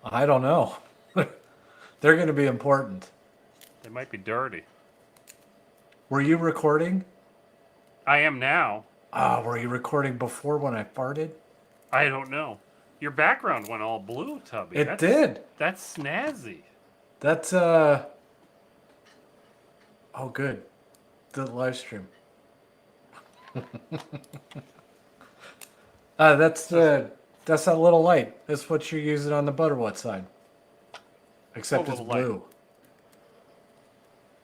I don't know. They're going to be important. They might be dirty. Were you recording? I am now. Were you recording before when I farted? I don't know. Your background went all blue, Tubby. It did. That's snazzy. That's oh good. The live stream. That's that little light. That's what you're using on the Butterwhat side. Except it's little light? blue.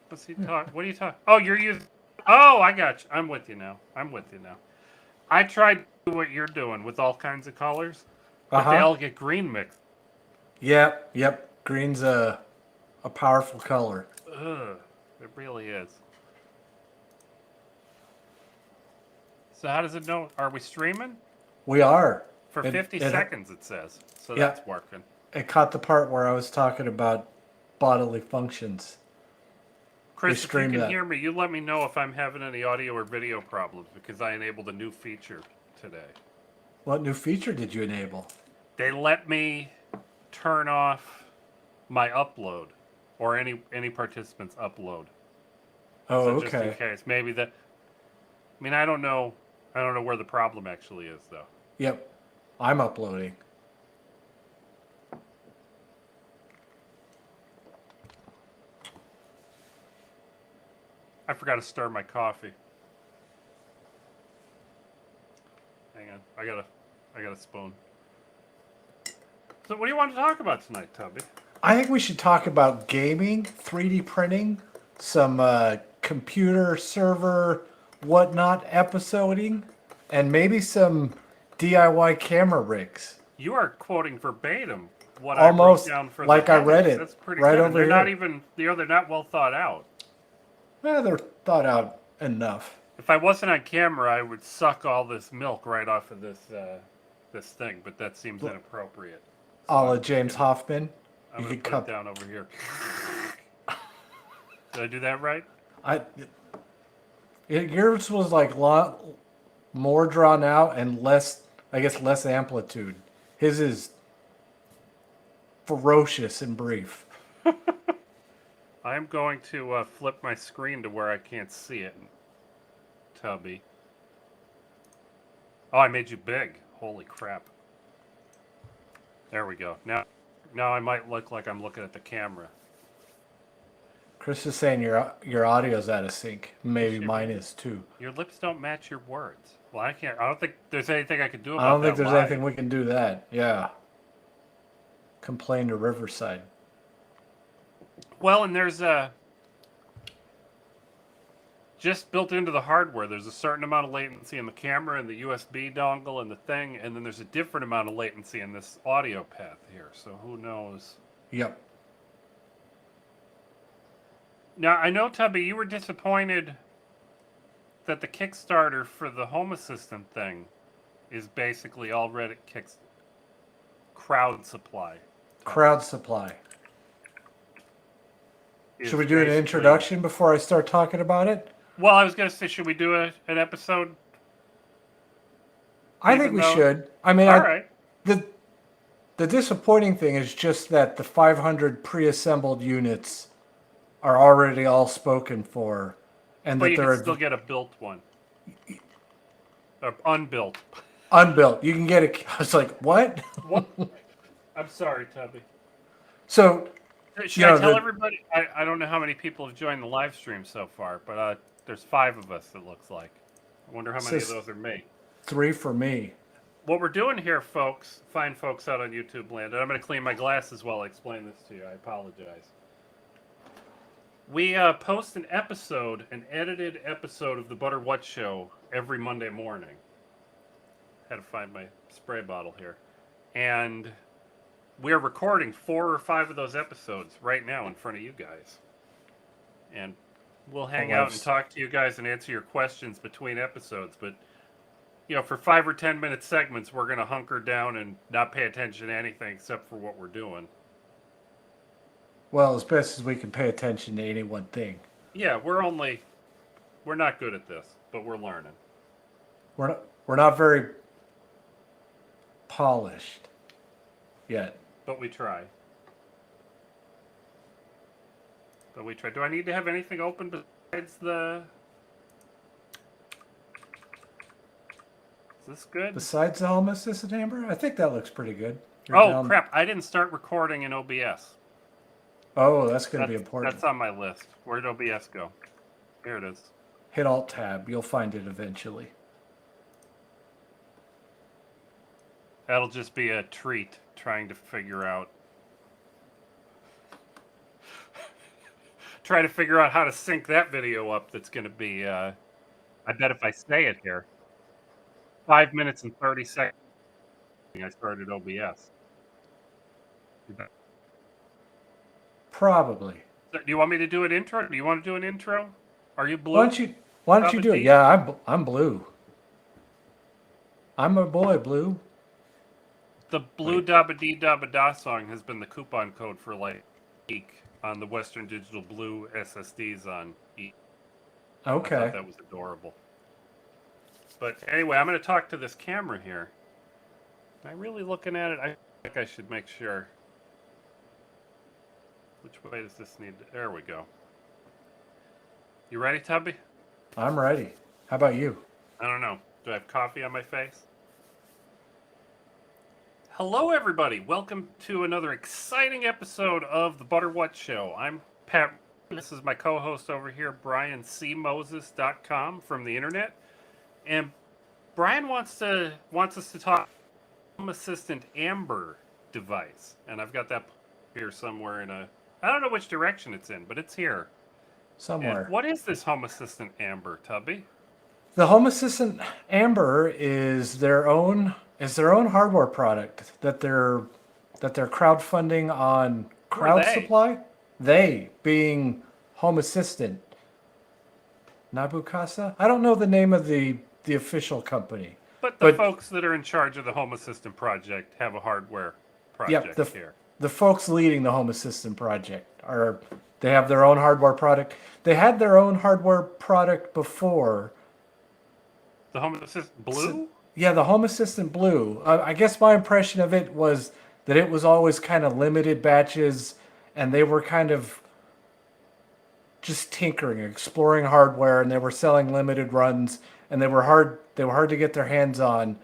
What's he talk? What are you talking? Oh, you're using. Oh, I got you. I'm with you now. I tried to do what you're doing with all kinds of colors, but they all get green mixed. Yep. Green's a powerful color. Ugh, it really is. So how does it know? Are we streaming? We are. For 50 seconds, it says. So yeah, that's working. It caught the part where I was talking about bodily functions. Chris, if you can hear me, you let me know if I'm having any audio or video problems because I enabled a new feature today. What new feature did you enable? They let me turn off my upload or any participant's upload. Oh, so okay. Just in case, maybe that. I mean, I don't know where the problem actually is, though. Yep, I'm uploading. I forgot to stir my coffee. Hang on, I got a spoon. So, what do you want to talk about tonight, Tubby? I think we should talk about gaming, 3D printing, some computer server whatnot episoding, and maybe some DIY camera rigs. You are quoting verbatim what Almost I wrote down for like the I read it. That's pretty right good. over they're here. not even they're not well thought out. They're thought out enough. If I wasn't on camera, I would suck all this milk right off of this thing, but that seems inappropriate. So a la James Hoffman. I'm going to put it down over here. Did I do that right? Yours was like more drawn out and less, I guess, less amplitude. His is ferocious and brief. I'm going to flip my screen to where I can't see it, Tubby. Oh, I made you big. Holy crap. There we go. Now I might look like I'm looking at the camera. Chris is saying your audio's out of sync. Maybe mine is too. Your lips don't match your words. Well, I don't think there's anything I can do about that. I don't think there's anything we can do that. Yeah. Complain to Riverside. Well, and there's just built into the hardware, there's a certain amount of latency in the camera and the USB dongle and the thing, and then there's a different amount of latency in this audio path here. So who knows? Yep. Now, I know, Tubby, you were disappointed that the Kickstarter for the Home Assistant thing is basically all Reddit crowd supply. Crowd supply. Should we do an introduction before I start talking about it? Well, I was going to say, should we do an episode? I think we should. I mean, all right. The disappointing thing is just that the 500 pre-assembled units are already all spoken for, and but that you can still get a built one, or unbuilt. Unbuilt. You can get a. I was like, what? What? I'm sorry, Tubby. So, should I tell everybody? I don't know how many people have joined the live stream so far, but there's 5 of us. It looks like. I wonder how many of those are me. 3 for me. What we're doing here, folks, fine folks out on YouTube land, and I'm going to clean my glasses while I explain this to you. I apologize. We post an edited episode of the Butter What Show every Monday morning. Had to find my spray bottle here. And we're recording 4 or 5 of those episodes right now in front of you guys. And we'll hang out and talk to you guys and answer your questions between episodes. But, for 5 or 10 minute segments, we're going to hunker down and not pay attention to anything except for what we're doing. Well, as best as we can pay attention to any one thing. Yeah, we're not good at this, but we're learning. We're not very polished yet. but we try. Do I need to have anything open besides the... Is this good? Besides the Home Assistant, Amber? I think that looks pretty good. Oh, crap. I didn't start recording in OBS. Oh, that's going to be important. That's on my list. Where'd OBS go? Here it is. Hit Alt-Tab. You'll find it eventually. That'll just be a treat trying to figure out... Try to figure out how to sync that video up. That's going to be, I bet if I say it here, 5 minutes and 30 seconds. I started OBS. Probably. Do you want me to do an intro? Do you want to do an intro? Are you blue? Why don't you do it? Yeah, I'm blue. I'm a boy, blue. The Blue Dabba Dee Dabba Da song has been the coupon code for like a week on the Western Digital Blue SSDs on E. Okay. I thought that was adorable. But anyway, I'm going to talk to this camera here. Am I really looking at it? I think I should make sure. Which way does this need to... There we go. You ready, Tubby? I'm ready. How about you? I don't know. Do I have coffee on my face? Hello, everybody. Welcome to another exciting episode of the Butterwhat Show. I'm Pat. This is my co-host over here, BrianCMoses.com from the internet. And Brian wants us to talk Home Assistant Amber device. And I've got that here somewhere in a... I don't know which direction it's in, but it's here. Somewhere. And what is this Home Assistant Amber, Tubby? The Home Assistant Amber is their own hardware product that they're crowdfunding on Crowd Supply. They being Home Assistant. Nabukasa? I don't know the name of the official company. But the folks that are in charge of the Home Assistant project have a hardware project here. The folks leading the Home Assistant project they have their own hardware product. They had their own hardware product before. The Home Assistant Blue? Yeah, the Home Assistant Blue. I guess my impression of it was that it was always kind of limited batches, and they were kind of just tinkering, exploring hardware, and they were selling limited runs, and they were hard to get their hands on,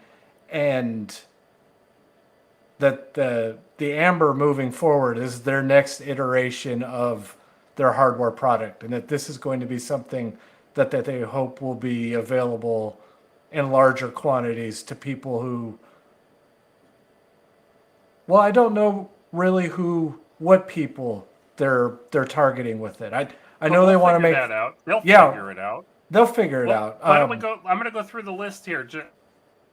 and that the Amber moving forward is their next iteration of their hardware product, and that this is going to be something that they hope will be available in larger quantities to people who, well, I don't know really what people they're targeting with it. I know they want to make that out. They'll figure it out. They'll figure it out. Why don't we go? I'm going to go through the list here. Just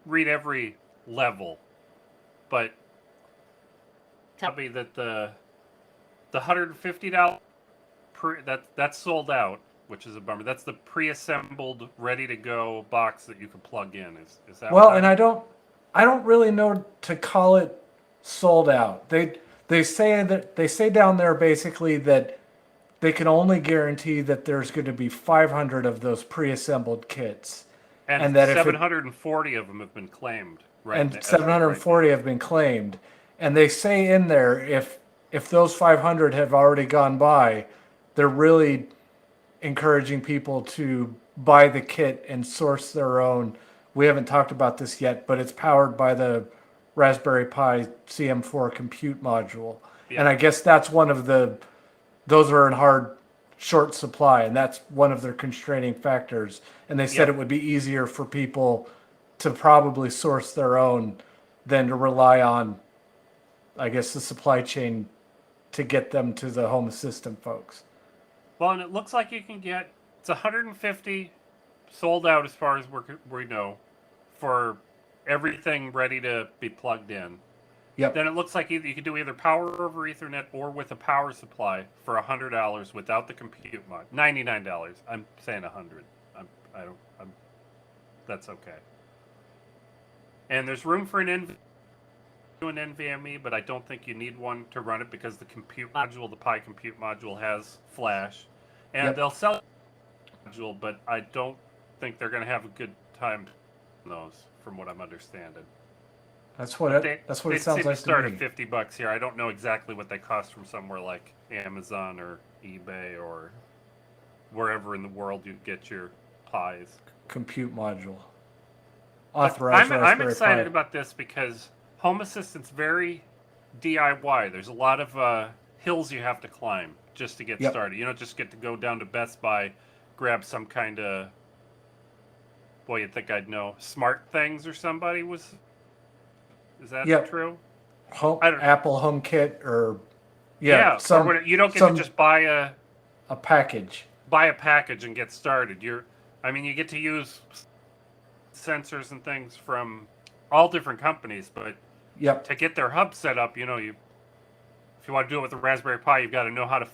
read every level, but tell me that the $150 that's sold out, which is a bummer. That's the pre-assembled, ready-to-go box that you can plug in. Is that well? And I don't really know to call it sold out. They say down there basically that they can only guarantee that there's going to be 500 of those pre-assembled kits, and that 740 of them have been claimed. Right, and 740 have been claimed, and they say in there if those 500 have already gone by, they're really encouraging people to buy the kit and source their own. We haven't talked about this yet, but it's powered by the Raspberry Pi CM4 compute module. Yeah. And I guess that's those are in short supply, and that's one of their constraining factors. And they said it would be easier for people to probably source their own than to rely on, I guess, the supply chain to get them to the Home Assistant folks. Well, and it looks like you can get, it's 150 sold out as far as we know for everything ready to be plugged in. Yep. Then it looks like you can do either power over Ethernet or with a power supply for $100 without the compute mod. $99. I'm saying $100. That's okay. And there's room for an NVMe, but I don't think you need one to run it because the compute module, the Pi compute module, has flash. And they'll sell a module, but I don't think they're going to have a good time on those, from what I'm understanding. That's They what it seem sounds to like to start at me. $50 here. I don't know exactly what they cost from somewhere like Amazon or eBay or wherever in the world you get your pies. Compute module. But Authorized I'm Raspberry excited Pi. about this because Home Assistant's very DIY. There's a lot of hills you have to climb just to get Yep. started. You don't just get to go down to Best Buy, grab some kind of, boy, you'd think I'd know, Smart Things or somebody was. Is that Yep. true? I don't. Apple HomeKit or yeah, Yeah, or what? You don't get to some just buy a package. a package and get started. I mean, you get to use sensors and things from all different companies, but Yep. to get their hub set up, if you want to do it with a Raspberry Pi, you've got to know how to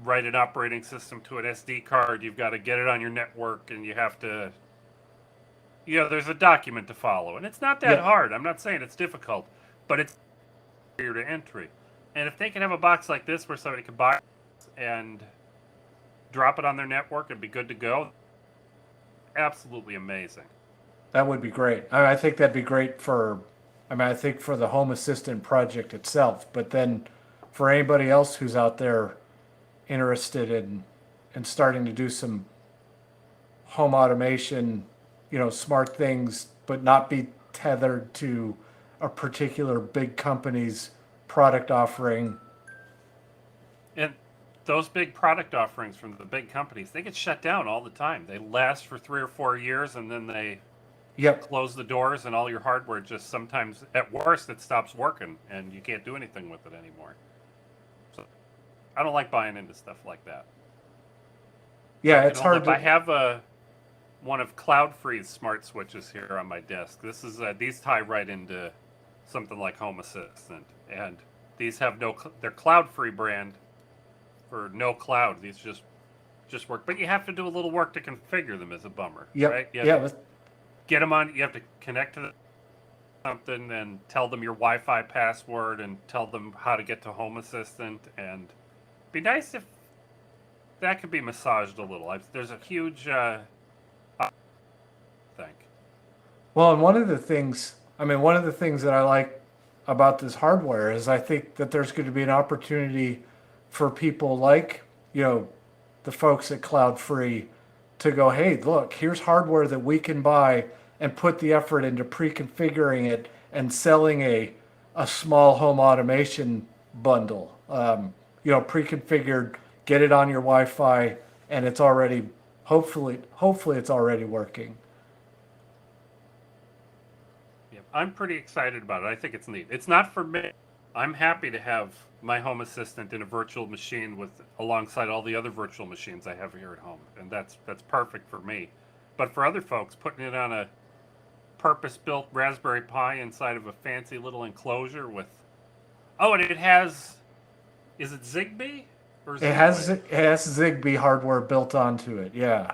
write an operating system to an SD card. You've got to get it on your network, and you have to, there's a document to follow, and it's not that Yep. hard. I'm not saying it's difficult, but it's barrier to entry. And if they can have a box like this where somebody can buy it and drop it on their network and be good to go, absolutely amazing. That would be great. I think that'd be great for, I mean, I think for the Home Assistant project itself, but then for anybody else who's out there interested in starting to do some home automation, smart things, but not be tethered to a particular big company's product offering. And those big product offerings from the big companies, they get shut down all the time. They last for 3 or 4 years, and then they Yep. close the doors, and all your hardware just sometimes, at worst, it stops working, and you can't do anything with it anymore. So I don't like buying into stuff like that. Yeah, it's Hold hard up, I to. have one of CloudFree's smart switches here on my desk. This is these tie right into something like Home Assistant, and these have they're CloudFree brand for no cloud. These just work, but you have to do a little work to configure them. Is a bummer, right? Yep. You have Yeah. to get them on. You have to connect to something and tell them your Wi-Fi password and tell them how to get to Home Assistant. And be nice if that could be massaged a little. There's a huge thing. Well, and one of the things that I like about this hardware is I think that there's going to be an opportunity for people like, the folks at Cloud Free to go, hey, look, here's hardware that we can buy and put the effort into pre-configuring it and selling a small home automation bundle. Pre-configured, get it on your Wi-Fi, and it's already hopefully it's already working. Yeah, I'm pretty excited about it. I think it's neat. It's not for me. I'm happy to have my Home Assistant in a virtual machine with alongside all the other virtual machines I have here at home, and that's perfect for me. But for other folks, putting it on a purpose-built Raspberry Pi inside of a fancy little enclosure with, and it has, is it Zigbee or Z-Wave? It has Zigbee hardware built onto it. Yeah.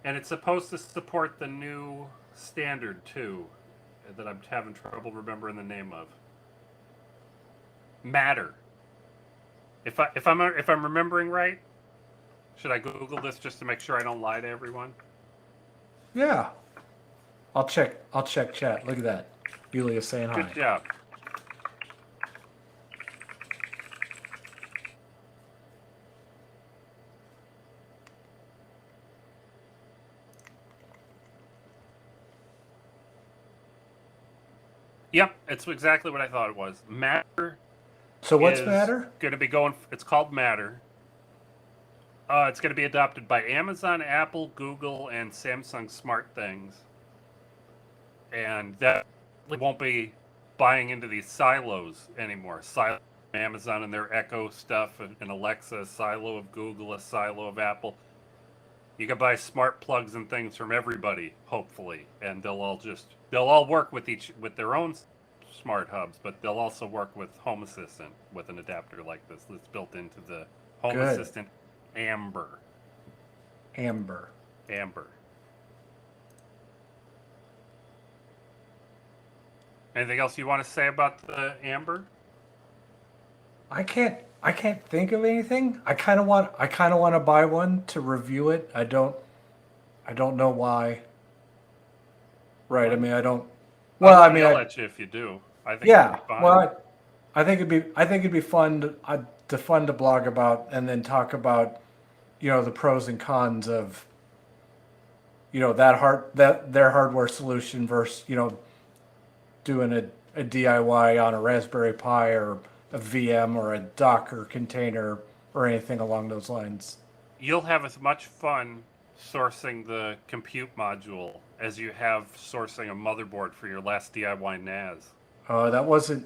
And it's supposed to support the new standard too, that I'm having trouble remembering the name of. Matter. If I'm remembering right, should I Google this just to make sure I don't lie to everyone? Yeah. I'll check chat. Look at that. Yulia saying Good hi. job. Yep, it's exactly what I thought it was. Matter So what's is matter? going to be going. It's called Matter. It's going to be adopted by Amazon, Apple, Google, and Samsung Smart Things, and that won't be buying into these silos anymore. Silo Amazon and their Echo stuff, and Alexa, a silo of Google, a silo of Apple. You can buy smart plugs and things from everybody, hopefully, and they'll all work with their own smart hubs, but they'll also work with Home Assistant with an adapter like this that's built into the Home Good. Assistant Amber. Amber. Amber. Anything else you want to say about the Amber? I can't think of anything. I kind of want to buy one to review it. I don't know why. Right. I mean, Well, I won't mean, yell at you if you do. I think it'll yeah. be fine. Well, I think it'd be fun to blog about and then talk about, the pros and cons of, that their hardware solution versus, doing a DIY on a Raspberry Pi or a VM or a Docker container or anything along those lines. You'll have as much fun sourcing the compute module as you have sourcing a motherboard for your last DIY NAS. That wasn't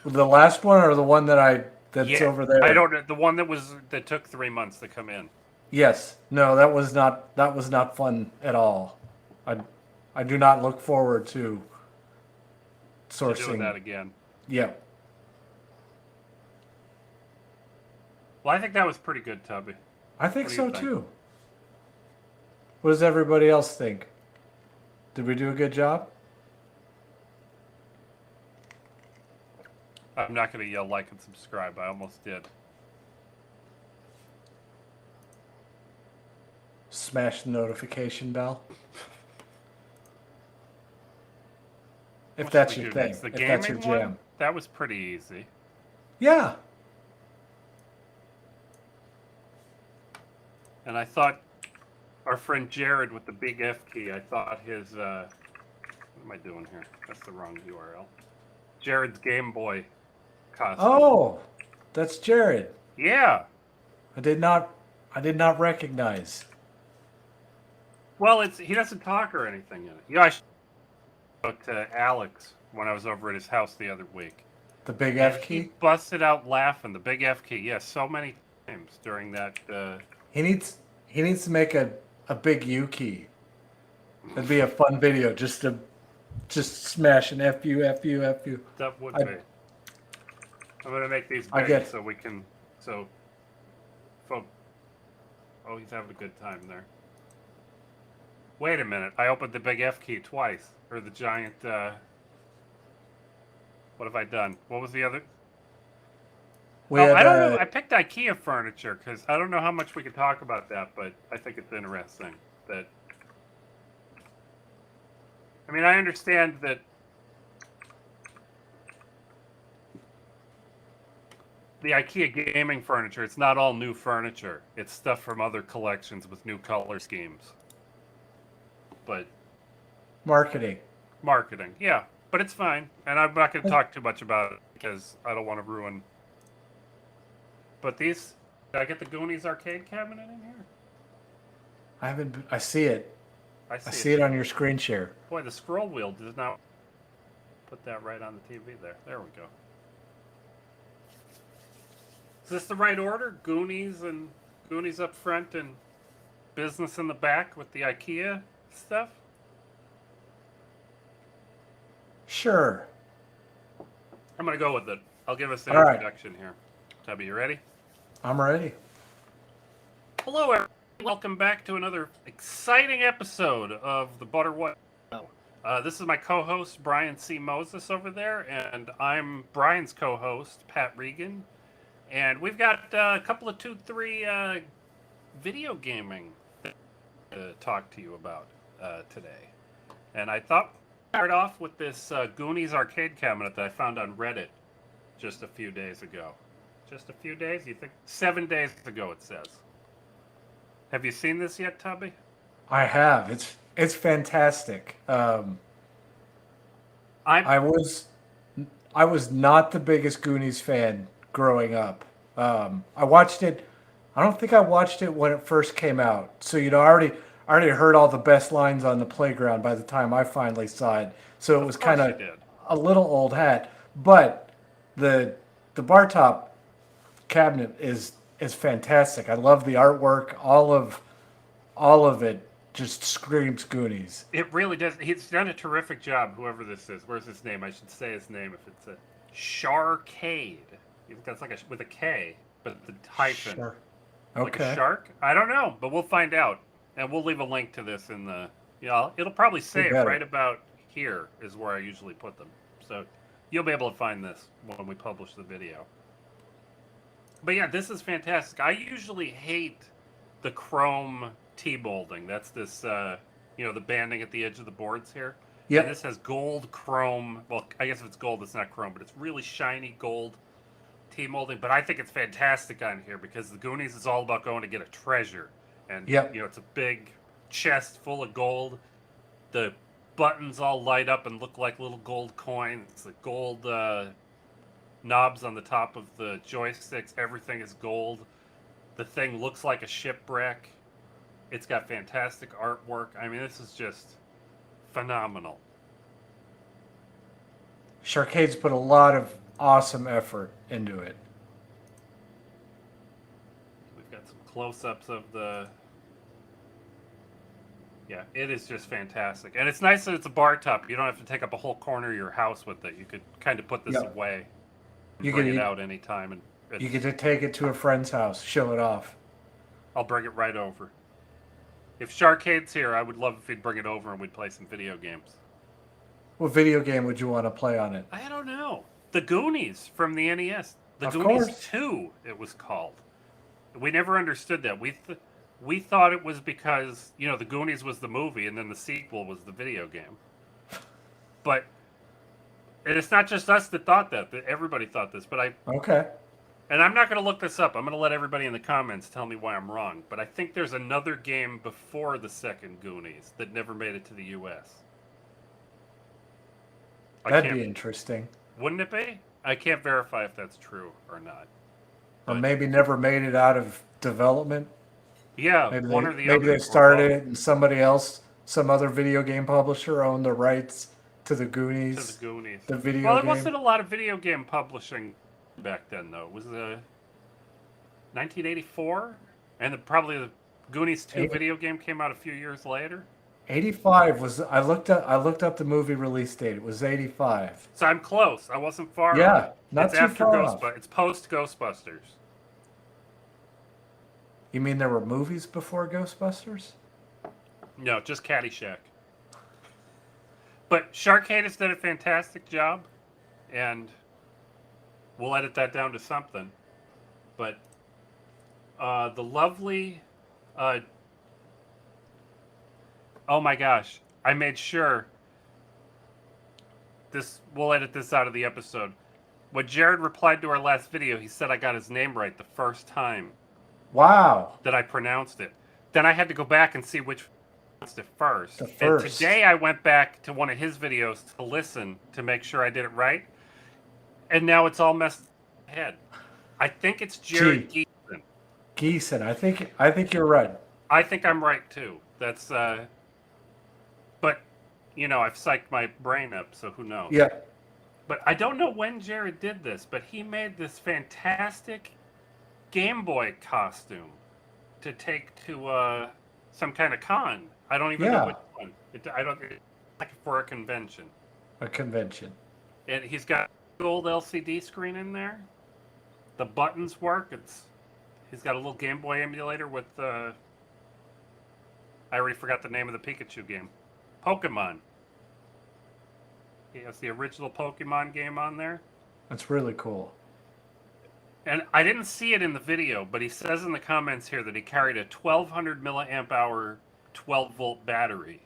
the last one or the one that's Yeah, over there. I don't know the one that took 3 months to come in. Yes. No, that was not fun at all. I I do not look forward to To doing sourcing. that again. Yeah. Well, I think that was pretty good, Tubby. I think What do you so think? too. What does everybody else think? Did we do a good job? I'm not going to yell like and subscribe. I almost did. Smash the notification bell. If What that's should we your do thing. next? The If that's your gaming one? jam. That was pretty easy. Yeah. And I thought our friend Jared with the big F key, I thought his, what am I doing here? That's the wrong URL. Jared's Game Boy costume. Oh, that's Jared. Yeah. I did not recognize. Well, he doesn't talk or anything in it. Yeah, I spoke to Alex when I was over at his house the other week. The big And F he key. busted out laughing. The big F key. Yes, so many times during that. He needs to make a big U key. That'd be a fun video just smash an FU. That would I- be. I'm gonna make these I big get- so we can. So, folk. Oh, he's having a good time there. Wait a minute! I opened the big F key twice, or the giant. What have I done? What was the other? We Oh, had, I don't know. I picked IKEA furniture because I don't know how much we could talk about that, but I think it's interesting that. I mean, I understand that the IKEA gaming furniture, it's not all new furniture. It's stuff from other collections with new color schemes. But marketing. marketing, yeah. But it's fine. And I'm not going to talk too much about it because I don't want to ruin. But these, did I get the Goonies arcade cabinet in here? I see it. I I see it on your screen share. Boy, the scroll wheel does not put that right on the TV there. There we go. Is this the right order? Goonies up front and business in the back with the IKEA stuff? Sure. I'm going to go with it. I'll give us an All right. introduction here. Tubby, you ready? I'm ready. Hello, everyone. Welcome back to another exciting episode of the Butter What. This is my co-host, Brian C. Moses, over there, and I'm Brian's co-host, Pat Regan. And we've got a couple of 2-3 video gaming to talk to you about today. And I thought we'd start off with this Goonies arcade cabinet that I found on Reddit just a few days ago. Just a few days? You think? 7 days ago, it says. Have you seen this yet, Tubby? I have. It's fantastic. I was not the biggest Goonies fan growing up. I watched it. I don't think I watched it when it first came out. So I already heard all the best lines on the playground by the time I finally saw it. So it was kind of a little old hat. But the bar top cabinet is fantastic. I love the artwork. All of it just screams Goonies. It really does. He's done a terrific job, whoever this is. Where's his name? I should say his name if it's a Sharkade. That's like with a K, but the hyphen. Sure. Like Okay. a shark? I don't know, but we'll find out. And we'll leave a link to this in the... it'll probably say it right about here is where I usually put them. So you'll be able to find this when we publish the video. But yeah, this is fantastic. I usually hate the chrome T-molding. That's this, the banding at the edge of the boards here. Yep. And this has gold chrome. Well, I guess if it's gold, it's not chrome, but it's really shiny gold T-molding. But I think it's fantastic on here because the Goonies is all about going to get a treasure. And, Yep. you know, it's a big chest full of gold. The buttons all light up and look like little gold coins. The gold knobs on the top of the joysticks, everything is gold. The thing looks like a shipwreck. It's got fantastic artwork. I mean, this is just phenomenal. Sharkade's put a lot of awesome effort into it. We've got some close-ups of the... Yeah, it is just fantastic. And it's nice that it's a bar top. You don't have to take up a whole corner of your house with it. You could kind of put this Yep. away and You bring could- it out anytime. And You get to take it to a friend's house, show it off. I'll bring it right over. If Sharkade's here, I would love if he'd bring it over and we'd play some video games. What video game would you want to play on it? I don't know. The Goonies from the NES. The Of Goonies course. 2, it was called. We never understood that. We thought it was because, you know, the Goonies was the movie and then the sequel was the video game. But and it's not just us that thought that. Everybody thought this. But Okay. and I'm not going to look this up. I'm going to let everybody in the comments tell me why I'm wrong. But I think there's another game before the second Goonies that never made it to the U.S. That'd be interesting. Wouldn't it be? I can't verify if that's true or not. Or But- maybe never made it out of development. Yeah, Maybe one they, or the maybe other. they started it and somebody else, some other video game publisher owned the rights to the to Goonies, the Goonies. the video Well, there game. wasn't a lot of video game publishing back then, though. It was 1984, and probably the Goonies 2 Eight- video game came out a few years later. 85 was I looked up the movie release date. It was 85. So I'm close. I wasn't far. Yeah, off. not it's too after far off. It's post Ghostbusters. You mean there were movies before Ghostbusters? No, just Caddyshack. But Sharkade has done a fantastic job, and we'll edit that down to something. But the lovely, oh my gosh, I made sure this. We'll edit this out of the episode. When Jared replied to our last video, he said I got his name right the first time Wow. that I pronounced it. Then I had to go back and see which pronounced it first. The And first. today I went back to one of his videos to listen to make sure I did it right. And now it's all messed in my head. I think it's Jared Geeson. Geeson. I think you're right. I think I'm right too. That's but you know, I've psyched my brain up, so who knows? Yeah. But I don't know when Jared did this, but he made this fantastic Game Boy costume to take to some kind of con. I don't even know which one. It's like for a convention. A convention. And he's got a gold LCD screen in there. The buttons work. He's got a little Game Boy emulator with I already forgot the name of the Pikachu game. Pokemon. He has the original Pokemon game on there. That's really cool. And I didn't see it in the video, but he says in the comments here that he carried a 1200 milliamp hour 12 volt battery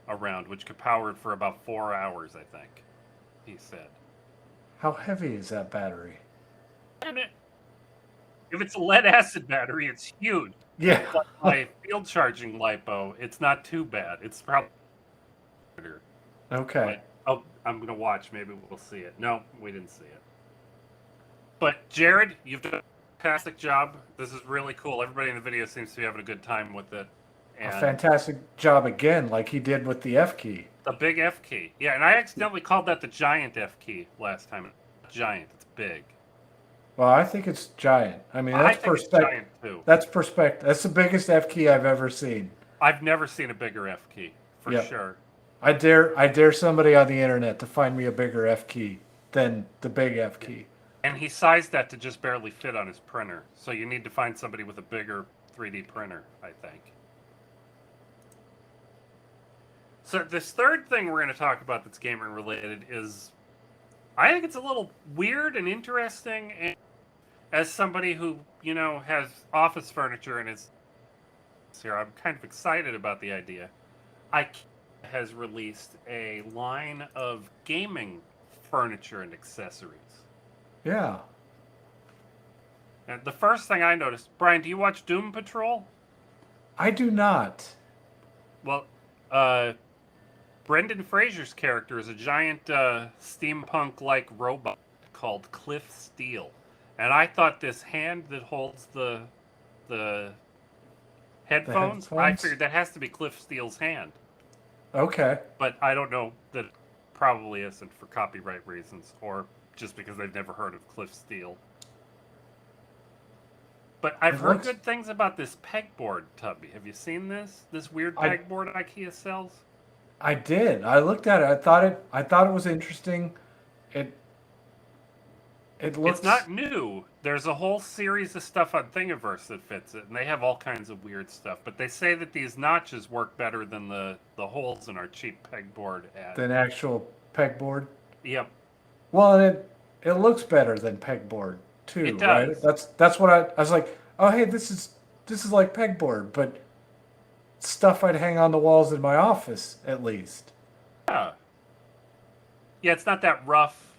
around, which could power it for about 4 hours, I think. He said. How heavy is that battery? And if it's a lead acid battery, it's huge. Yeah. But my field charging LiPo, it's not too bad. It's probably Okay. oh, I'm gonna watch. Maybe we'll see it. No, we didn't see it. But Jared, you've done a fantastic job. This is really cool. Everybody in the video seems to be having a good time with it. A And fantastic job again, like he did with the F key. the big F key. Yeah, and I accidentally called that the giant F key last time. Giant, it's big. Well, I think it's giant. I mean, I that's think it's perspective. giant too. That's perspective. That's the biggest F key I've ever seen. I've never seen a bigger F key, for Yep. sure. I dare somebody on the internet to find me a bigger F key than the big F key. And he sized that to just barely fit on his printer. So you need to find somebody with a bigger 3D printer, I think. So this third thing we're going to talk about that's gaming related is, I think it's a little weird and interesting. And as somebody who, you know, has office furniture and is here, I'm kind of excited about the idea. I can't has released a line of gaming furniture and accessories. Yeah. And the first thing I noticed, Brian, do you watch Doom Patrol? I do not. Well, Brendan Fraser's character is a giant steampunk-like robot called Cliff Steele, and I thought this hand that holds the headphones, I headphones? figured that has to be Cliff Steele's hand, Okay. but I don't know that it probably isn't for copyright reasons or just because they've never heard of Cliff Steele. But I've heard good things about this pegboard, Tubby. Have you seen this? This weird pegboard IKEA sells? I did. I looked at it. I thought it was interesting. It looks. It's not new. There's a whole series of stuff on Thingiverse that fits it, and they have all kinds of weird stuff. But they say that these notches work better than the holes in our cheap pegboard ad. Than actual pegboard. Yep. Well, and it looks better than pegboard too, It does. right? That's what I was like. Oh, hey, this is like pegboard, but stuff I'd hang on the walls in my office at least. Yeah. Yeah, it's not that rough,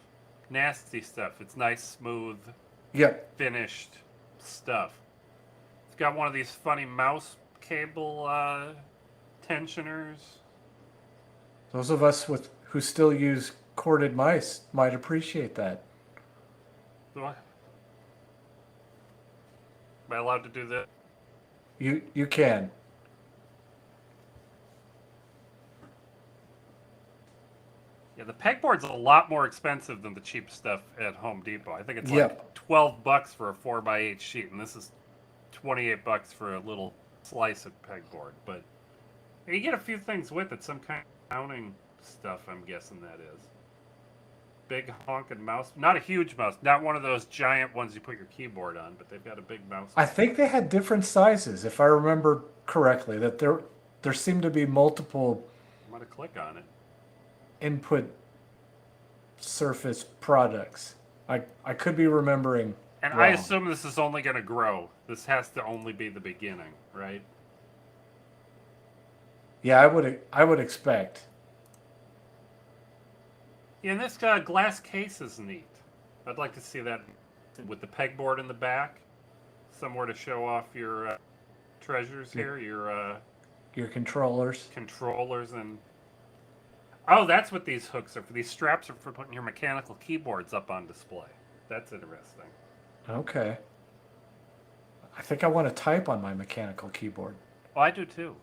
nasty stuff. It's nice, smooth, finished stuff. It's got one of these funny mouse cable tensioners. Those of us who still use corded mice might appreciate that. Am I allowed to do that? You can. Yeah, the pegboard's a lot more expensive than the cheap stuff at Home Depot. I think it's like $12 for a 4x8 sheet, and this is $28 for a little slice of pegboard. But you get a few things with it, some kind of mounting stuff, I'm guessing that is. Big honking mouse. Not a huge mouse, not one of those giant ones you put your keyboard on, but they've got a big mouse. I think they had different sizes, if I remember correctly, that there seemed to be multiple I'm going to click on it. input surface products. I could be remembering And wrong. I assume this is only going to grow. This has to only be the beginning, right? Yeah, I would expect. Yeah, and this glass case is neat. I'd like to see that with the pegboard in the back. Somewhere to show off your treasures here, Your controllers. controllers and... Oh, that's what these hooks are for. These straps are for putting your mechanical keyboards up on display. That's interesting. Okay. I think I want to type on my mechanical keyboard. Oh, I do too.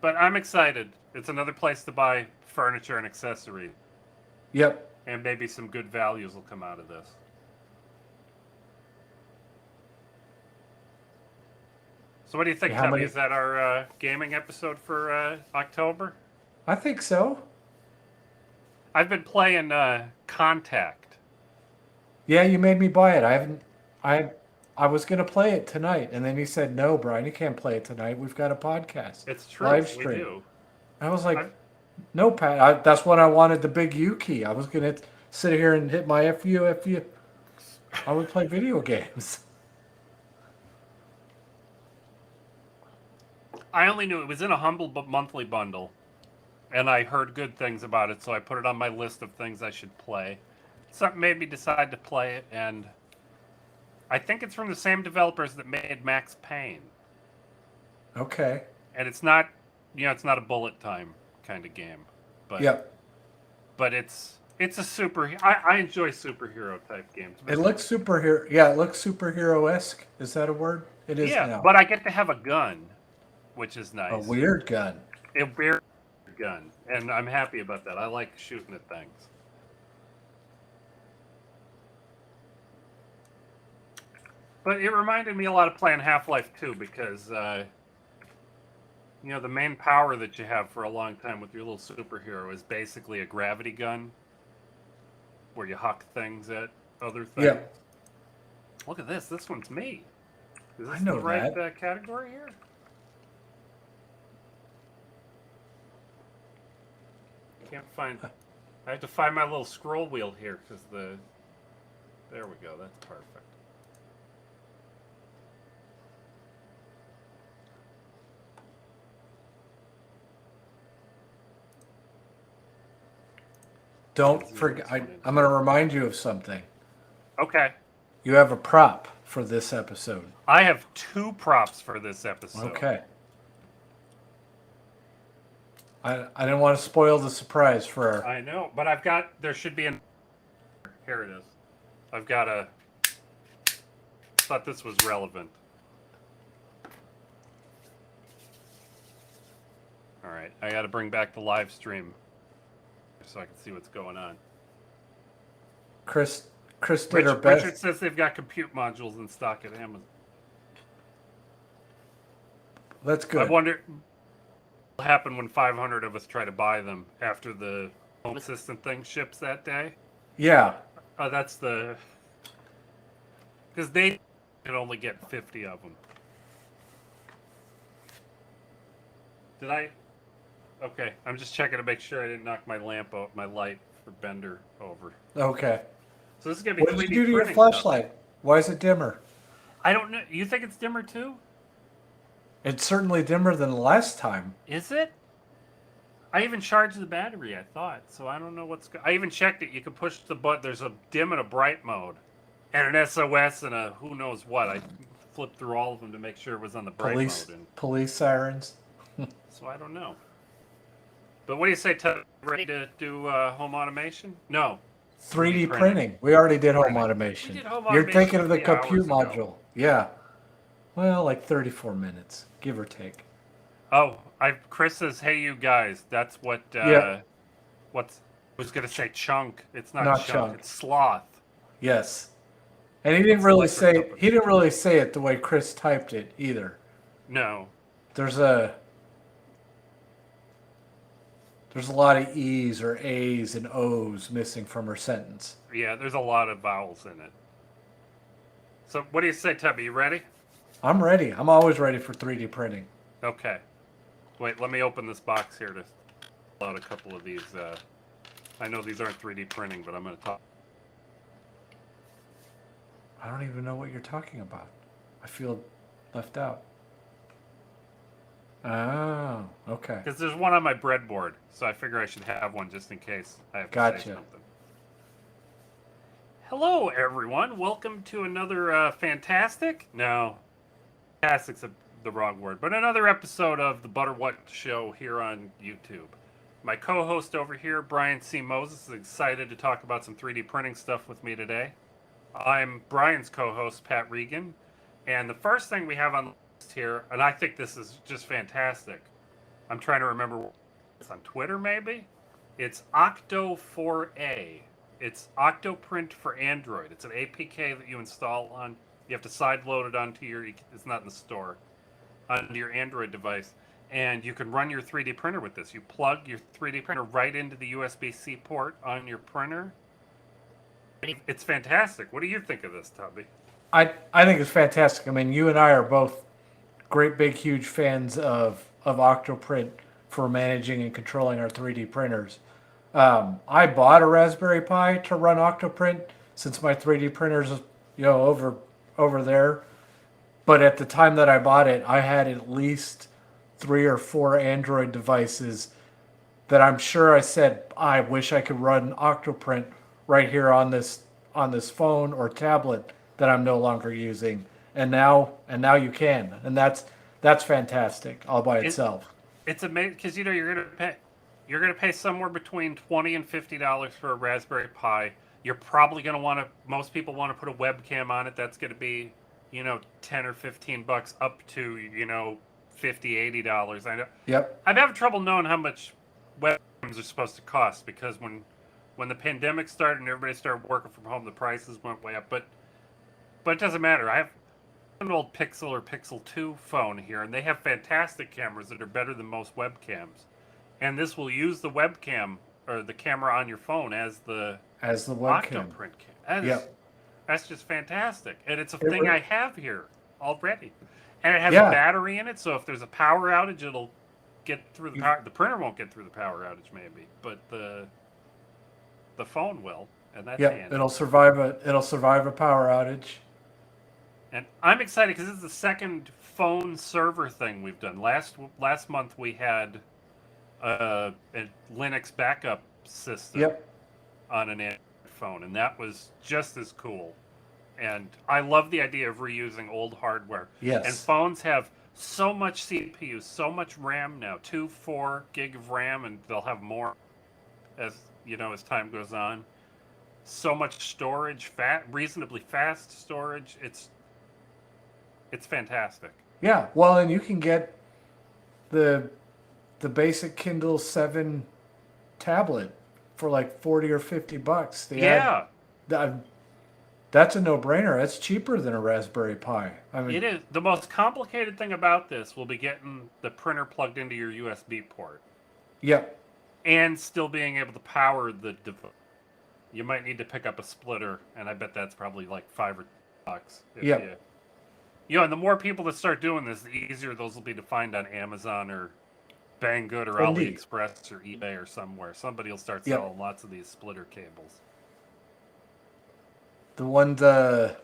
But I'm excited. It's another place to buy furniture and accessories. Yep. And maybe some good values will come out of this. So what do you think, Tubby? Is that our gaming episode for October? I think so. I've been playing Contact. Yeah, you made me buy it. I was gonna play it tonight, and then you said no, Brian. You can't play it tonight. We've got a podcast. It's true. Live stream. We do. I was like, no, Pat. That's when I wanted the big U key. I was gonna sit here and hit my FU. I would play video games. I only knew it was in a humble but monthly bundle, and I heard good things about it, so I put it on my list of things I should play. Something made me decide to play it, and I think it's from the same developers that made Max Payne. Okay. And it's not, it's not a bullet time kind of game, but but it's a super. I enjoy superhero type games. It looks superhero. Yeah, it looks superhero-esque. Is that a word? It is now. But I get to have a gun, which is nice. A weird gun. A weird gun, and I'm happy about that. I like shooting at things. But it reminded me a lot of playing Half-Life 2 because, the main power that you have for a long time with your little superhero is basically a gravity gun where you huck things at other things. Yeah. Look at this. This one's me. Is this I know the right that. category here? Can't find... I have to find my little scroll wheel here because the... There we go. That's perfect. Don't Zero forget. is 1 I'm going to remind you of something. Okay. You have a prop for this episode. I have 2 props for this episode. Okay. I didn't want to spoil the surprise for. I know, but there should be here it is. I've got a, thought this was relevant. All right, I got to bring back the live stream so I can see what's going on. Chris did her best. Richard says they've got compute modules in stock at Amazon. That's good. I wonder what will happen when 500 of us try to buy them after the home assistant thing ships that day. Yeah. That's the... Because they can only get 50 of them. Did I... Okay, I'm just checking to make sure I didn't knock my lamp out, my light for Bender over. Okay. So this is going to be What did 3D you do to your printing flashlight? stuff. Why is it dimmer? I don't know. You think it's dimmer too? It's certainly dimmer than the last time. Is it? I even charged the battery, I thought. So I don't know what's... I even checked it. You can push the button. There's a dim and a bright mode. And an SOS and a who knows what. I flipped through all of them to make sure it was on the bright mode. And Police sirens. so I don't know. But what do you say, Ted? Ready to do home automation? No. 3D printing. We already did home Printing. automation. We did home You're automation thinking of the 3 hours compute ago. module. Yeah. Well, like 34 minutes, give or take. Oh, Chris says, "Hey, you guys." That's what. Yeah. I was gonna say chunk. It's not, Not chunk. chunk. It's sloth. Yes. And he didn't really say it. He didn't really say it the way Chris typed it either. No. There's a lot of E's or A's and O's missing from her sentence. Yeah, there's a lot of vowels in it. So, what do you say, Tubby? You ready? I'm ready. I'm always ready for 3D printing. Okay. Wait, let me open this box here to pull out a couple of these. I know these aren't 3D printing, but I'm going to talk. I don't even know what you're talking about. I feel left out. Oh, okay. Because there's one on my breadboard, so I figure I should have one just in case I have to say something. Hello, everyone. Welcome to another fantastic? No, fantastic's the wrong word, but another episode of the Butter What Show here on YouTube. My co-host over here, Brian C. Moses, is excited to talk about some 3D printing stuff with me today. I'm Brian's co-host, Pat Regan, and the first thing we have on the list here, and I think this is just fantastic. I'm trying to remember, it's on Twitter maybe? It's Octo4A. It's Octoprint for Android. It's an APK that you install on, you have to side load it onto your, it's not in the store, onto your Android device. And you can run your 3D printer with this. You plug your 3D printer right into the USB-C port on your printer. It's fantastic. What do you think of this, Tubby? I think it's fantastic. I mean, you and I are both great, big, huge fans of Octoprint for managing and controlling our 3D printers. I bought a Raspberry Pi to run Octoprint since my 3D printer's, over there. But at the time that I bought it, I had at least 3 or 4 Android devices that I'm sure I said, I wish I could run Octoprint right here on this phone or tablet that I'm no longer using. And now you can. And that's fantastic all by itself. It's amazing because you're gonna pay somewhere between $20 and $50 for a Raspberry Pi. You're probably gonna most people want to put a webcam on it. That's gonna be, $10 or $15 up to, $50, $80. I know. Yep. I'm having trouble knowing how much webcams are supposed to cost because when the pandemic started and everybody started working from home, the prices went way up. But it doesn't matter. I have an old Pixel or Pixel 2 phone here, and they have fantastic cameras that are better than most webcams. And this will use the webcam or the camera on your phone as the webcam. Octoprint cam. Yep. That's just fantastic. And it's a thing I have here already. And it has a battery in it, so if there's a power outage, it'll get through the power. The printer won't get through the power outage maybe, but the phone will, and that's handy. It'll survive a power outage. And I'm excited because this is the second phone server thing we've done. Last month we had a Linux backup system. Yep. on an Android phone, and that was just as cool. And I love the idea of reusing old hardware. Yes. And phones have so much CPU, so much RAM now, 4 gig of RAM, and they'll have more as as time goes on. So much storage, reasonably fast storage. It's fantastic. Yeah. Well, and you can get the basic Kindle 7 tablet for like 40 or 50 bucks. Yeah. That's a no-brainer. That's cheaper than a Raspberry Pi. I mean, It is. The most complicated thing about this will be getting the printer plugged into your USB port yep. and still being able to power the device. You might need to pick up a splitter, and I bet that's probably like $5 or $10. Yep. And the more people that start doing this, the easier those will be to find on Amazon or Banggood or Indeed. AliExpress or eBay or somewhere. Somebody will start Yep. selling lots of these splitter cables. The ones I've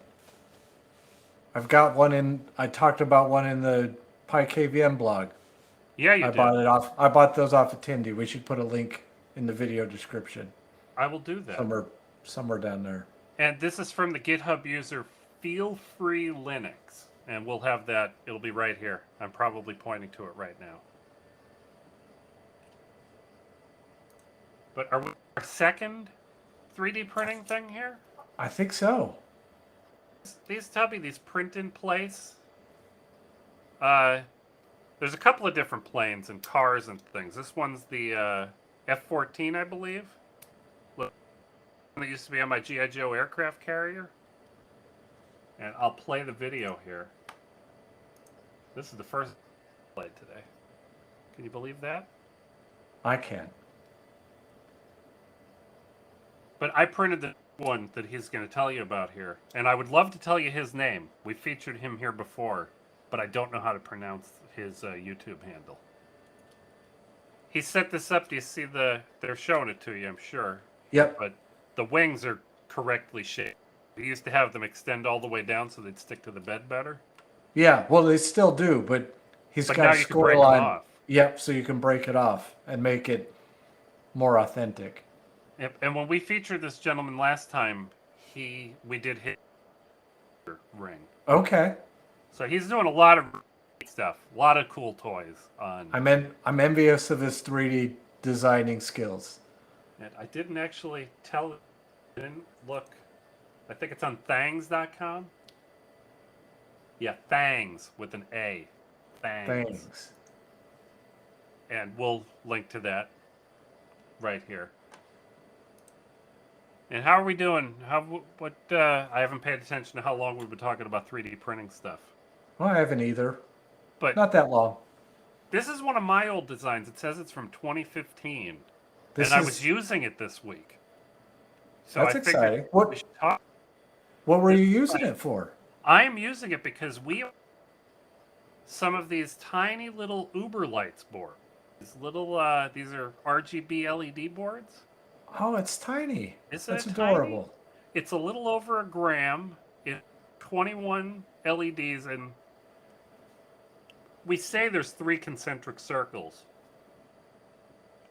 got one in. I talked about one in the Pi KVM blog. Yeah, you did. I bought those off of Tindy. We should put a link in the video description. I will do that. Somewhere down there. And this is from the GitHub user Feel Free Linux. And we'll have that. It'll be right here. I'm probably pointing to it right now. But are we our second 3D printing thing here? I think so. These Tubby, these print in place. There's a couple of different planes and cars and things. This one's the F-14, I believe. Look, that used to be on my G.I. Joe aircraft carrier. And I'll play the video here. This is the first I played today. Can you believe that? I can. But I printed the one that he's going to tell you about here. And I would love to tell you his name. We featured him here before, but I don't know how to pronounce his YouTube handle. He set this up. Do you see they're showing it to you, I'm sure. Yep. But the wings are correctly shaped. He used to have them extend all the way down so they'd stick to the bed better. Yeah, well, they still do, but he's got a score line. Yep, so you can break it off and make it more authentic. And when we featured this gentleman last time, we did his ring. Okay. So he's doing a lot of stuff, a lot of cool toys on. I'm envious of his 3D designing skills. And I didn't actually didn't look. I think it's on thangs.com. Yeah, Thangs with an A. Thangs. And we'll link to that right here. And how are we doing? I haven't paid attention to how long we've been talking about 3D printing stuff. Well, I haven't either. But not that long. This is one of my old designs. It says it's from 2015. I was using it this week. So that's exciting. What were you using it for? I'm using it because some of these tiny little Uber Lights boards. These are RGB LED boards. Oh, it's tiny. That's adorable. Tiny? It's a little over a gram. It's 21 LEDs, and we say there's 3 concentric circles.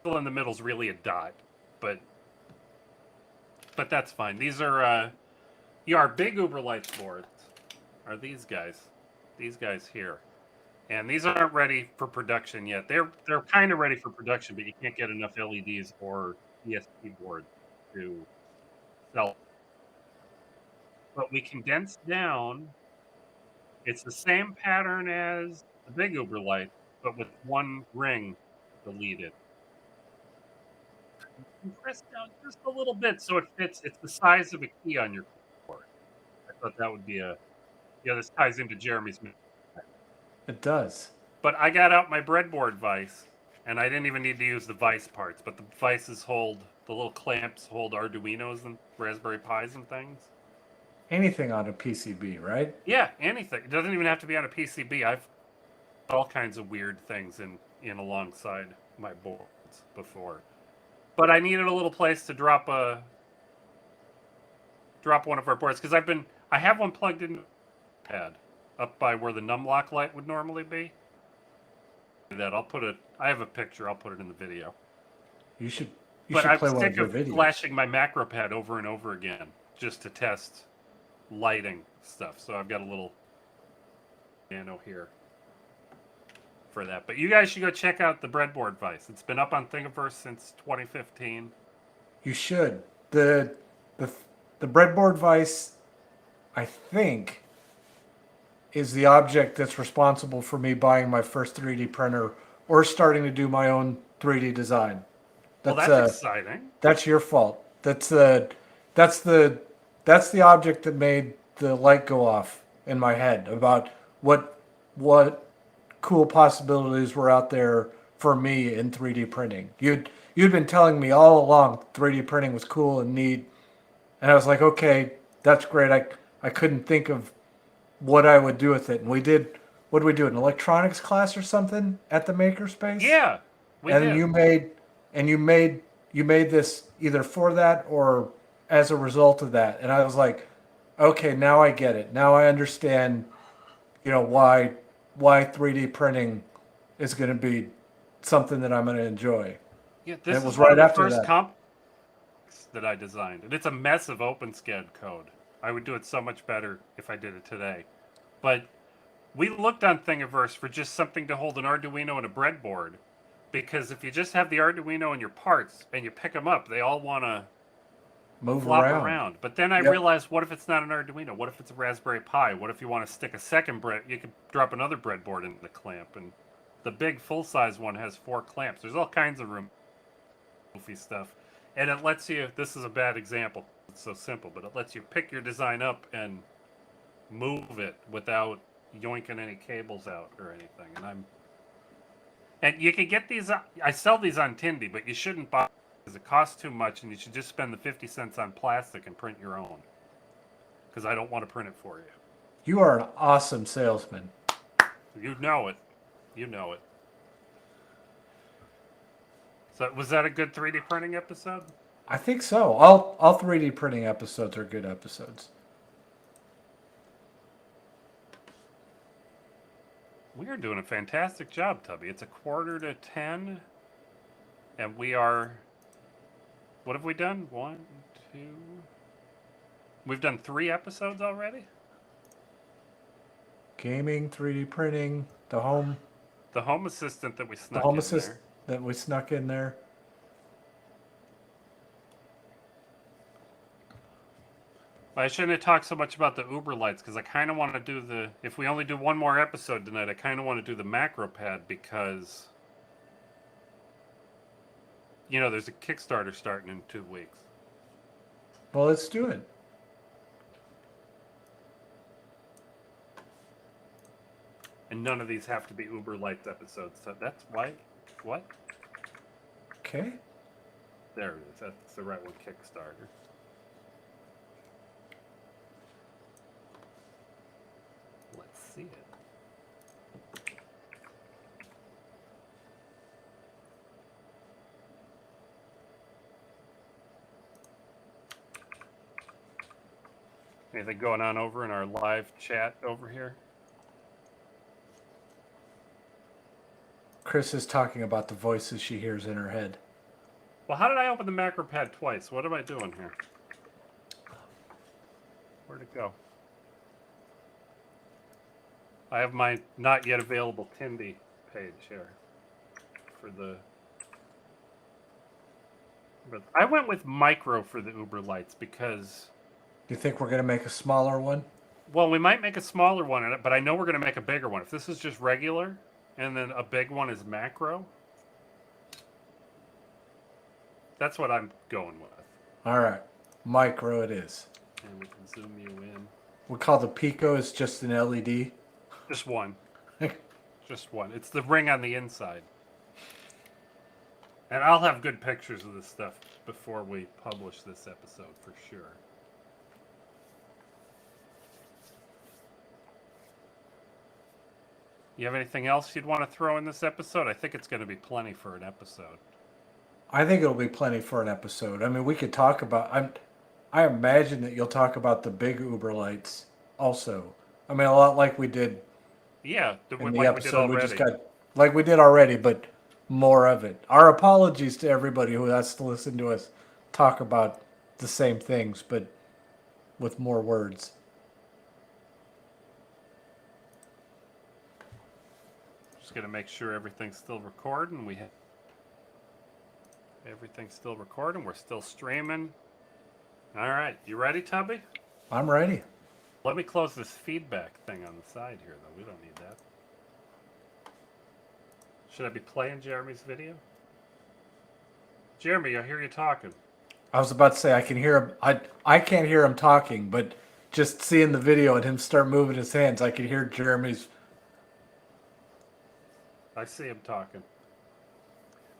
The in the middle is really a dot, but that's fine. These are our big Uber Lights boards are these guys here. And these aren't ready for production yet. They're kind of ready for production, but you can't get enough LEDs or ESP board to sell. But we condense down. It's the same pattern as the big Uber light, but with one ring deleted. Press down just a little bit so it fits. It's the size of a key on your keyboard. I thought that would be this ties into Jeremy's. It does. But I got out my breadboard vise, and I didn't even need to use the vise parts, but the vices hold, the little clamps hold Arduinos and Raspberry Pis and things. Anything on a PCB, right? Yeah, anything. It doesn't even have to be on a PCB. I've all kinds of weird things in alongside my boards before. But I needed a little place to drop one of our boards, because I have one plugged in pad up by where the numlock light would normally be. I have a picture. I'll put it in the video. You should You But should I'm play one of sick your of videos. flashing my macro pad over and over again just to test lighting stuff. So I've got a little nano here for that. But you guys should go check out the breadboard Vice. It's been up on Thingiverse since 2015. You should. The breadboard vise, I think, is the object that's responsible for me buying my first 3D printer or starting to do my own 3D design. Well, that's exciting. That's your fault. That's the object that made the light go off in my head about what cool possibilities were out there for me in 3D printing. You'd been telling me all along 3D printing was cool and neat, and I was like, okay, that's great. I couldn't think of what I would do with it. And we did, what did we do? An electronics class or something at the makerspace? Yeah, we and did. You made this either for that or as a result of that. And I was like, okay, now I get it. Now I understand, why 3D printing is going to be something that I'm going to enjoy. Yeah, And this it was is one right of the after first that. comp that I designed, and it's a mess of OpenSCAD code. I would do it so much better if I did it today. But we looked on Thingiverse for just something to hold an Arduino and a breadboard, because if you just have the Arduino and your parts and you pick them up, they all want to Move flop around. around. But then I Yep. realized, what if it's not an Arduino? What if it's a Raspberry Pi? What if you want to stick a second bread? You could drop another breadboard into the clamp, and the big full-size one has 4 clamps. There's all kinds of goofy stuff, and it lets you. This is a bad example. It's so simple, but it lets you pick your design up and move it without yoinking any cables out or anything. And you can get these. I sell these on Tindy, but you shouldn't buy because it costs too much, and you should just spend the 50 cents on plastic and print your own. Because I don't want to print it for you. You are an awesome salesman. You know it. You know it. So was that a good 3D printing episode? I think so. All 3D printing episodes are good episodes. We are doing a fantastic job, Tubby. It's 9:45, and we are. What have we done? 1, 2. We've done 3 episodes already. Gaming, 3D printing, the home Assistant that we snuck assistant that we snuck in there. I shouldn't have talked so much about the Uber lights because I kind of want to do the. If we only do one more episode tonight, I kind of want to do the macro pad because, there's a Kickstarter starting in 2 weeks. Well, let's do it. And none of these have to be Uber Lights episodes. So that's why. What? Okay. There it is. That's the right one, Kickstarter. Let's see it. Anything going on over in our live chat over here? Chris is talking about the voices she hears in her head. Well, how did I open the macro pad twice? What am I doing here? Where'd it go? I have my not yet available Tindy page here for the. But I went with micro for the Uber lights because. Do you think we're going to make a smaller one? Well, we might make a smaller one, but I know we're going to make a bigger one. If this is just regular, and then a big one is macro, that's what I'm going with. All right. Micro it is. And we can zoom you in. We call the Pico is just an LED. Just one. Just one. It's the ring on the inside. And I'll have good pictures of this stuff before we publish this episode for sure. You have anything else you'd want to throw in this episode? I think it's going to be plenty for an episode. I think it'll be plenty for an episode. I mean, we could talk about. I imagine that you'll talk about the big Uber lights also. I mean, a lot like we did Yeah, in like the we did episode we already. just got, like we did already. But more of it. Our apologies to everybody who has to listen to us talk about the same things, but with more words. Just gonna make sure everything's still recording. We have everything's still recording. We're still streaming. All right, you ready, Tubby? I'm ready. Let me close this feedback thing on the side here, though. We don't need that. Should I be playing Jeremy's video? Jeremy, I hear you talking. I was about to say I can hear him. I can't hear him talking, but just seeing the video and him start moving his hands, I can hear Jeremy's. I see him talking.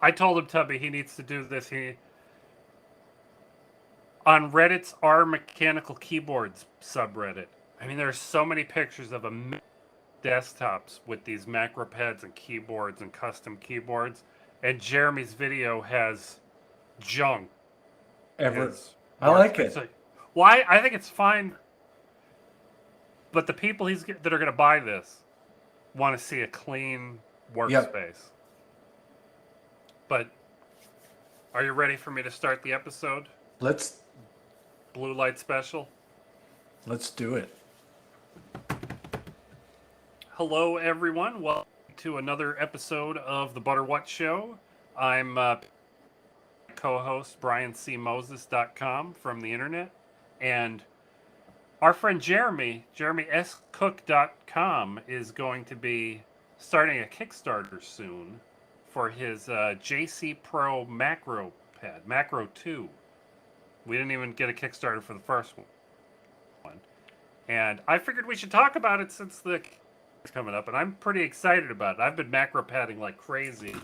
I told him, Tubby, he needs to do this. On Reddit's R Mechanical Keyboards subreddit. I mean, there's so many pictures of desktops with these macro pads and keyboards and custom keyboards. And Jeremy's video has junk. I like it. Well, I think it's fine. But the people that are going to buy this want to see a clean workspace. Yep. But are you ready for me to start the episode? Blue light special. Let's do it. Hello, everyone. Welcome to another episode of the Butter What Show. I'm co-host BrianCMoses.com from the internet, and our friend Jeremy, JeremySCook.com, is going to be starting a Kickstarter soon for his JC Pro Macro Pad, Macro 2. We didn't even get a Kickstarter for the first one. And I figured we should talk about it since the is coming up, and I'm pretty excited about it. I've been macro padding like crazy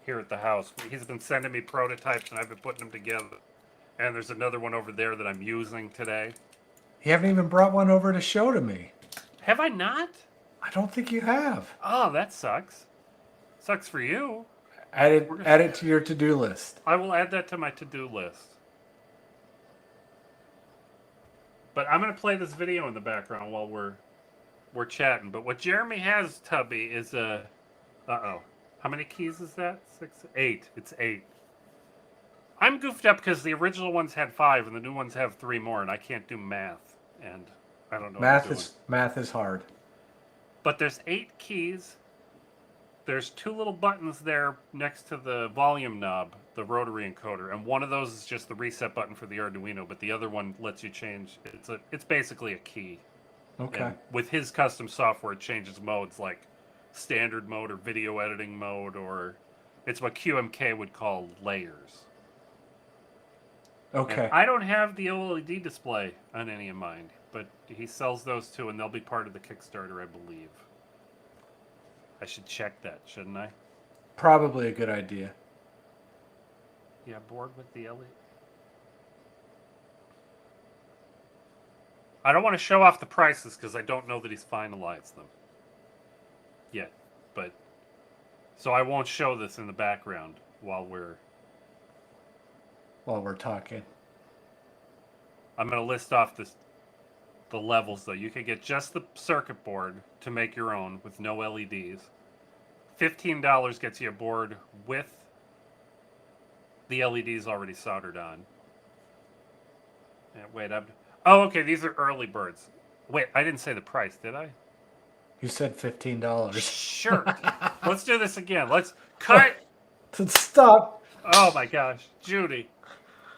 here at the house. He's been sending me prototypes, and I've been putting them together. And there's another one over there that I'm using today. You haven't even brought one over to show to me. Have I not? I don't think you have. Oh, that sucks. Sucks for you. Add it to your to-do list. I will add that to my to-do list. But I'm going to play this video in the background while we're chatting. But what Jeremy has, Tubby, is a... Uh-oh. How many keys is that? 6? 8. It's 8. I'm goofed up because the original ones had 5 and the new ones have 3 more, and I can't do math. And I don't know Math is hard. But there's 8 keys. There's 2 little buttons there next to the volume knob, the rotary encoder, and one of those is just the reset button for the Arduino, but the other one lets you change. It's basically a key. Okay. And with his custom software, it changes modes like standard mode or video editing mode, or it's what QMK would call layers. Okay. And I don't have the OLED display on any of mine, but he sells those too, and they'll be part of the Kickstarter, I believe. I should check that, shouldn't I? Probably a good idea. Yeah, bored with the LED. I don't want to show off the prices because I don't know that he's finalized them yet. But so I won't show this in the background while we're talking. I'm going to list off the levels, though. You can get just the circuit board to make your own with no LEDs. $15 gets you a board with the LEDs already soldered on. Yeah, wait, okay, these are early birds. Wait, I didn't say the price, did I? You said $15. Sure. Let's do this again. Let's cut. Stop. Oh my gosh, Judy.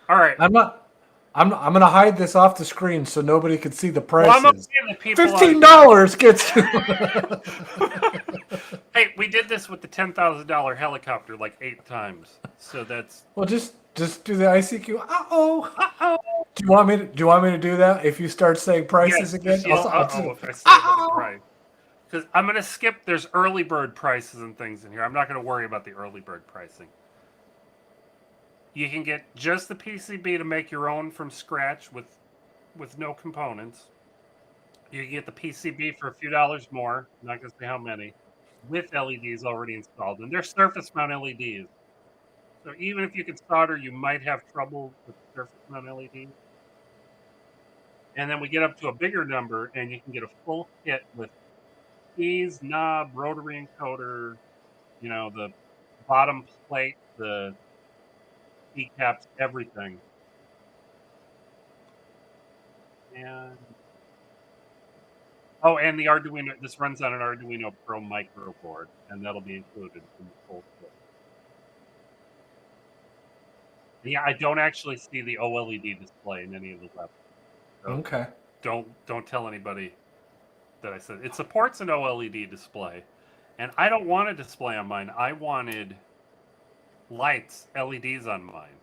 All right. I'm gonna hide this off the screen so nobody can see the prices. Well, I'm okay that people $15 gets you. Hey, we did this with the $10,000 helicopter like 8 times. So that's well, just do the ICQ. Uh-oh. Do you want me to do that if you start saying prices again? If I say the price. Because I'm gonna skip. There's early bird prices and things in here. I'm not gonna worry about the early bird pricing. You can get just the PCB to make your own from scratch with no components. You can get the PCB for a few dollars more. I'm not going to say how many. With LEDs already installed. And they're surface mount LEDs. So even if you can solder, you might have trouble with surface mount LEDs. And then we get up to a bigger number, and you can get a full kit with keys, knob, rotary encoder, the bottom plate, the keycaps, everything. And and the Arduino. This runs on an Arduino Pro micro board, and that'll be included in the full kit. Yeah, I don't actually see the OLED display in any of the levels. So Okay. don't tell anybody that I said it supports an OLED display, and I don't want a display on mine. I wanted lights, LEDs on mine.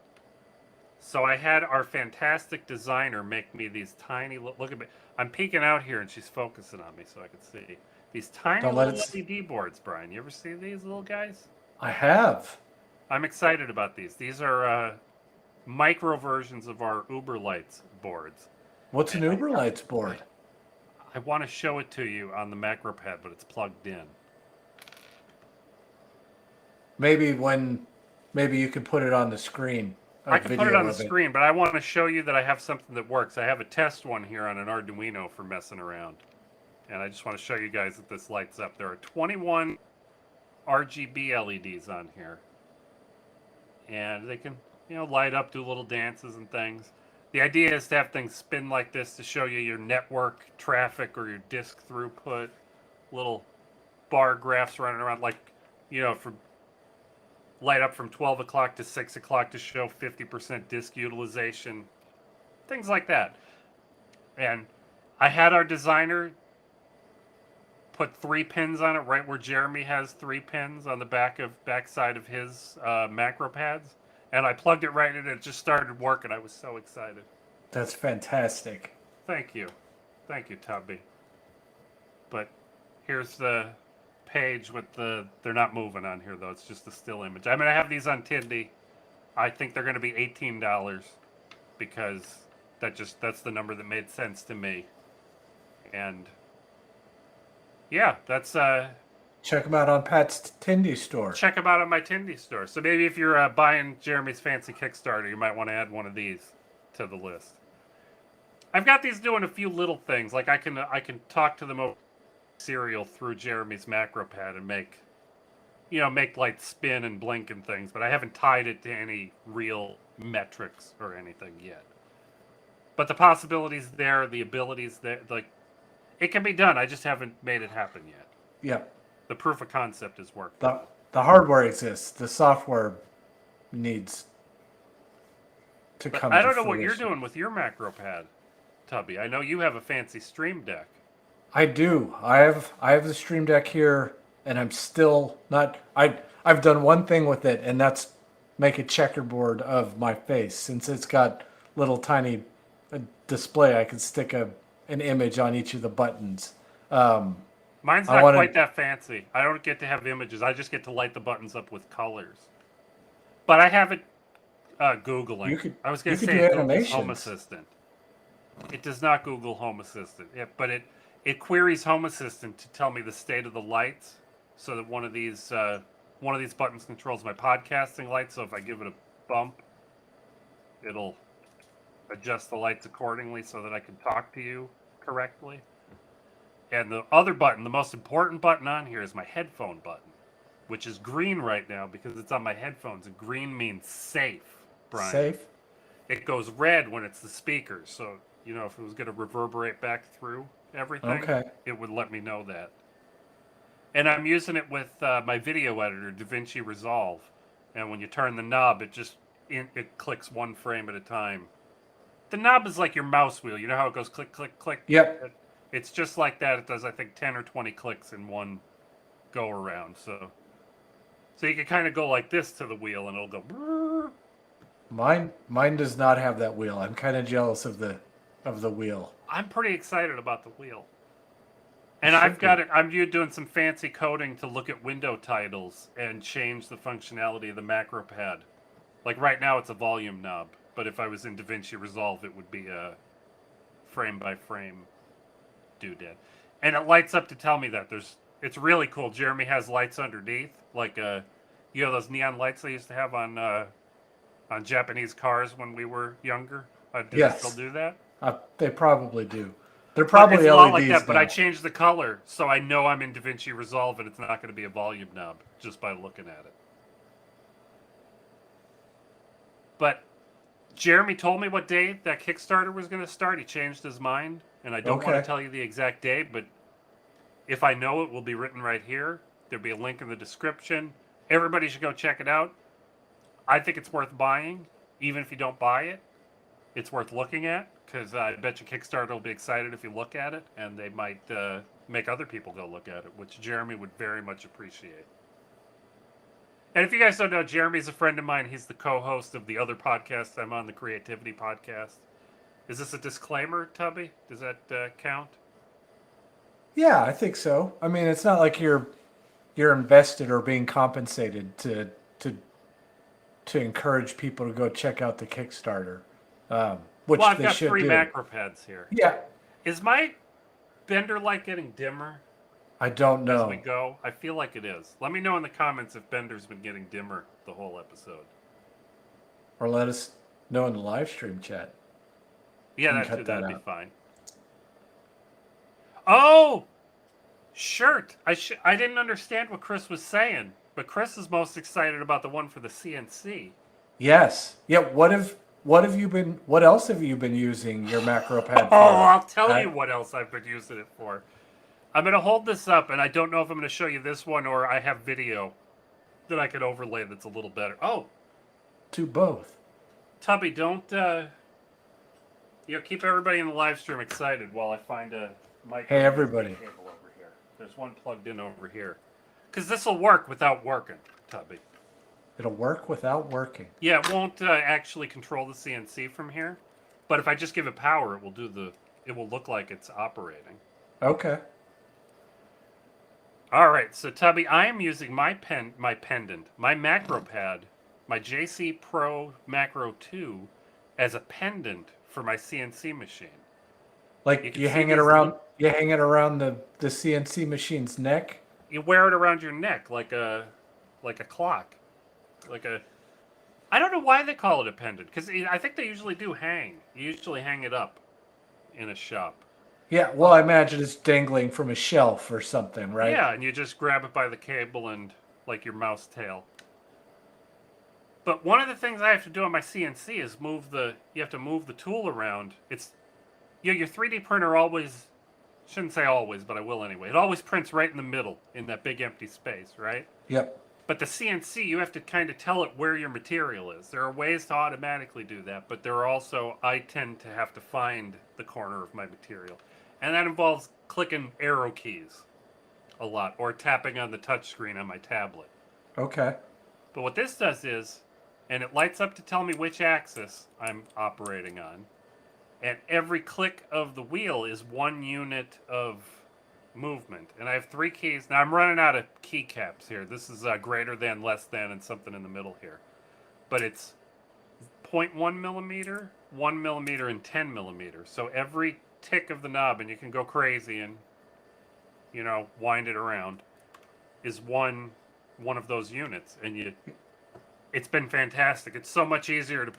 So I had our fantastic designer make me these tiny. Look at me. I'm peeking out here, and she's focusing on me so I can see these tiny Don't let little it. LED boards. Brian, you ever see these little guys? I have. I'm excited about these. These are micro versions of our Uber Lights boards. What's an And Uber Lights board? I want to show it to you on the macro pad, but it's plugged in. Maybe you could put it on the screen. I can put it on the screen, but I want to show you that I have something that works. I have a test one here on an Arduino for messing around. And I just want to show you guys that this lights up. There are 21 RGB LEDs on here. And they can, light up, do little dances and things. The idea is to have things spin like this to show you your network traffic or your disk throughput. Little bar graphs running around, for light up from 12 o'clock to 6 o'clock to show 50% disk utilization. Things like that. And I had our designer put 3 pins on it right where Jeremy has 3 pins on the backside of his macro pads. And I plugged it right in and it just started working. I was so excited. That's fantastic. Thank you. Thank you, Tubby. But here's the page with they're not moving on here, though. It's just a still image. I'm going to have these on Tindy. I think they're going to be $18 because that's the number that made sense to me. And yeah, that's check them out on Pat's Tindy store. Check them out on my Tindy store. So maybe if you're buying Jeremy's fancy Kickstarter, you might want to add one of these to the list. I've got these doing a few little things. Like I can talk to them over serial through Jeremy's macro pad and make lights spin and blink and things, but I haven't tied it to any real metrics or anything yet. But the possibilities there, the abilities there, it can be done. I just haven't made it happen yet. Yeah. The proof of concept is working. The hardware exists. The software needs to come. I don't know what you're doing with your macro pad, Tubby. I know you have a fancy Stream Deck. I do. I have the Stream Deck here, and I'm still not. I've done one thing with it, and that's make a checkerboard of my face. Since it's got little tiny display, I can stick an image on each of the buttons. Mine's not quite that fancy. I don't get to have images. I just get to light the buttons up with colors. But I have it Googling. I was going to say Google's Home Assistant. It does not Google Home Assistant, but it queries Home Assistant to tell me the state of the lights, so that one of these buttons controls my podcasting lights. So if I give it a bump, it'll adjust the lights accordingly so that I can talk to you correctly. And the other button, the most important button on here, is my headphone button, which is green right now because it's on my headphones. And green means safe, Brian. Safe? It goes red when it's the speakers. So, if it was going to reverberate back through everything, it would let me know that. And I'm using it with my video editor, DaVinci Resolve. And when you turn the knob, it clicks one frame at a time. The knob is like your mouse wheel. You know how it goes click, click, click? Yep. It's just like that. It does, I think, 10 or 20 clicks in one go around. So you can kind of go like this to the wheel, and it'll go. Brrr. Mine does not have that wheel. I'm kind of jealous of the wheel. I'm pretty excited about the wheel. And I've got it. I'm doing some fancy coding to look at window titles and change the functionality of the macro pad. Like right now, it's a volume knob, but if I was in DaVinci Resolve, it would be a frame by frame doodad. And it lights up to tell me that it's really cool. Jeremy has lights underneath, like those neon lights they used to have on Japanese cars when we were younger. Do they still do that? They probably do. They're probably LEDs. It's a lot like that, but I changed the color so I know I'm in DaVinci Resolve and it's not going to be a volume knob just by looking at it. But Jeremy told me what day that Kickstarter was going to start. He changed his mind, and I don't want Okay. to tell you the exact day, but if I know it, will be written right here. There'll be a link in the description. Everybody should go check it out. I think it's worth buying, even if you don't buy it. It's worth looking at, because I bet you Kickstarter will be excited if you look at it, and they might make other people go look at it, which Jeremy would very much appreciate. And if you guys don't know, Jeremy's a friend of mine. He's the co-host of the other podcast I'm on, the Creativity Podcast. Is this a disclaimer, Tubby? Does that count? Yeah, I think so. I mean, it's not like you're invested or being compensated to encourage people to go check out the Kickstarter, which Well, I've they got should 3 do. macro pads here. Yeah, Is my Bender light getting dimmer I don't as we know. go? I feel like it is. Let me know in the comments if Bender's been getting dimmer the whole episode. Or let us know in the live stream chat. Yeah, You can cut that that'd be out. fine. Oh, shirt. I didn't understand what Chris was saying, but Chris is most excited about the one for the CNC. Yes. Yeah. What else have you been using your macro pad for? Oh, I'll tell I- you what else I've been using it for. I'm going to hold this up, and I don't know if I'm going to show you this one or I have video that I could overlay that's a little better. Oh, To both. Tubby, don't keep everybody in the live stream excited while I find a mic. Hey, everybody. Cable over here. There's one plugged in over here. Because this will work without working, Tubby. It'll work without working. Yeah, it won't actually control the CNC from here, but if I just give it power, it will look like it's operating. Okay. All right, so Tubby, I am using my pendant, my macro pad, my JC Pro Macro 2 as a pendant for my CNC machine. Like can you see hang it these around. You hang it around the CNC machine's neck. You wear it around your neck like a clock, I don't know why they call it a pendant, because I think they usually do hang. You usually hang it up in a shop. Yeah. Well, I imagine it's dangling from a shelf or something, right? Yeah, and you just grab it by the cable and like your mouse tail. But one of the things I have to do on my CNC is you have to move the tool around. Your 3D printer always, shouldn't say always, but I will anyway. It always prints right in the middle in that big empty space, right? Yep. But the CNC, you have to kind of tell it where your material is. There are ways to automatically do that, but there are also, I tend to have to find the corner of my material. And that involves clicking arrow keys a lot, or tapping on the touchscreen on my tablet. Okay. But what this does is, and it lights up to tell me which axis I'm operating on, and every click of the wheel is 1 unit of movement. And I have 3 keys. Now I'm running out of keycaps here. This is greater than, less than, and something in the middle here. But it's 0.1 millimeter, 1 millimeter, and 10 millimeters. So every tick of the knob, and you can go crazy and, wind it around, is one of those units. And it's been fantastic. It's so much easier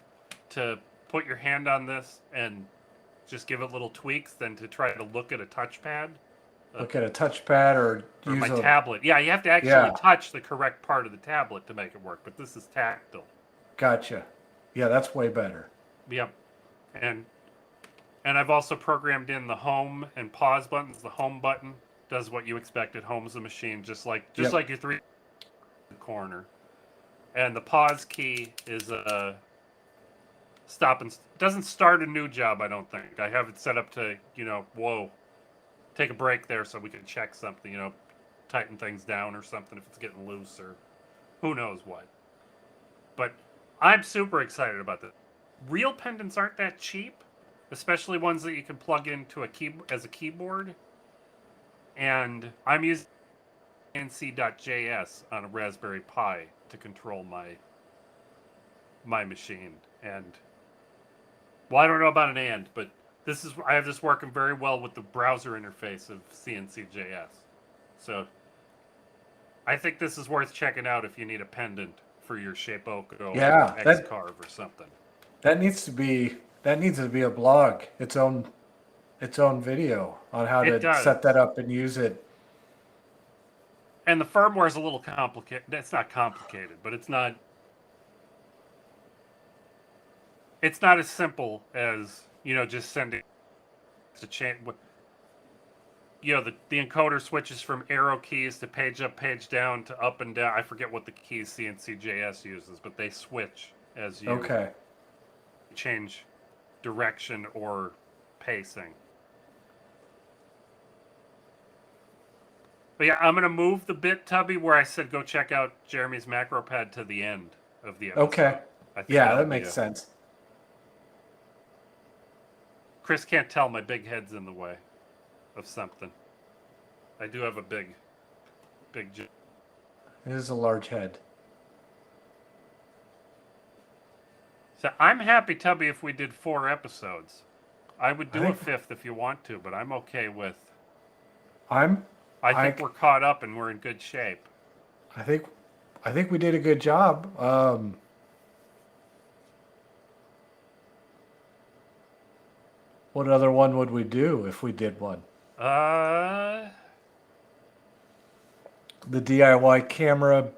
to put your hand on this and just give it little tweaks than to try to look at a touchpad. Look at a touchpad or Or use my a tablet. Yeah, you have to actually touch the correct part of the tablet to make it work, but this is tactile. Gotcha. Yeah, that's way better. Yep. And I've also programmed in the home and pause buttons. The home button does what you expected. Home's the machine, just like your 3 corner. And the pause key is stop and doesn't start a new job, I don't think. I have it set up to, take a break there so we can check something, tighten things down or something if it's getting loose or who knows what. But I'm super excited about this. Real pendants aren't that cheap, especially ones that you can plug into as a keyboard. And I'm using nc.js on a Raspberry Pi to control my machine. And well, I don't know about but I have this working very well with the browser interface of CNC.js. So I think this is worth checking out if you need a pendant for your Shapeoko or X-Carve or something. That needs to be a blog, its own video on how to set that up and use it. And the firmware is a little complicated. It's not complicated, but it's not. it's not as simple as just sending to change. The encoder switches from arrow keys to page up, page down to up and down. I forget what the keys CNCJS uses, but they switch as you Okay. change direction or pacing. But yeah, I'm going to move the bit, Tubby, where I said go check out Jeremy's macro pad to the end of the episode. Okay. I think Yeah, that'll that be makes sense. Chris can't tell my big head's in the way of something. I do have a big. It is a large head. So I'm happy, Tubby, if we did 4 episodes. I would do a think- 5th if you want to, but I'm okay with. I I think we're caught up and we're in good shape. I think we did a good job. What other one would we do if we did one? The DIY camera.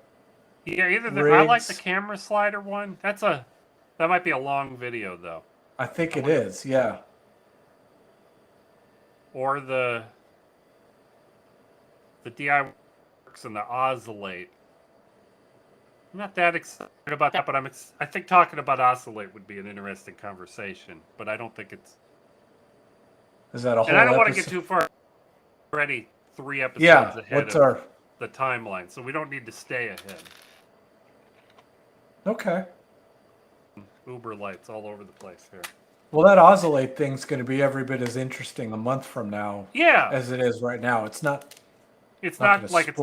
Yeah, either I like the camera slider one. That might be a long video though. I think it is, yeah. Or the DIY works and the oscillate. I'm not that excited about that, but I think talking about oscillate would be an interesting conversation. But I don't think it's. Is that a whole? And I don't want to episode? get too far. Already 3 episodes Yeah. ahead What's of our? the timeline, so we don't need to stay ahead. Okay. Uber lights all over the place here. Well, that oscillate thing's going to be every bit as interesting a month from now Yeah, as it is right now. It's not. it's not not gonna like spoil.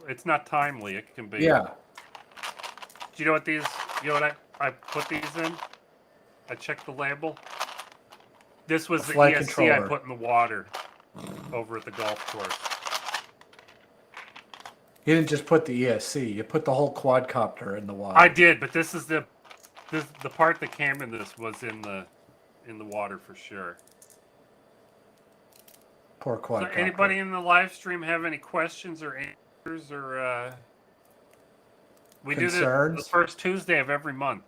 it's not timely. It can be. Yeah. Do you know what these? You know what I put these in? I checked the label. This was the flight ESC I controller. put in the water over at the golf course. You didn't just put the ESC. You put the whole quadcopter in the water. I did, but this is the part that came in this was in the water for sure. Poor So quadcopter. anybody in the live stream have any questions or answers or we do this the Concerns? first Tuesday of every month.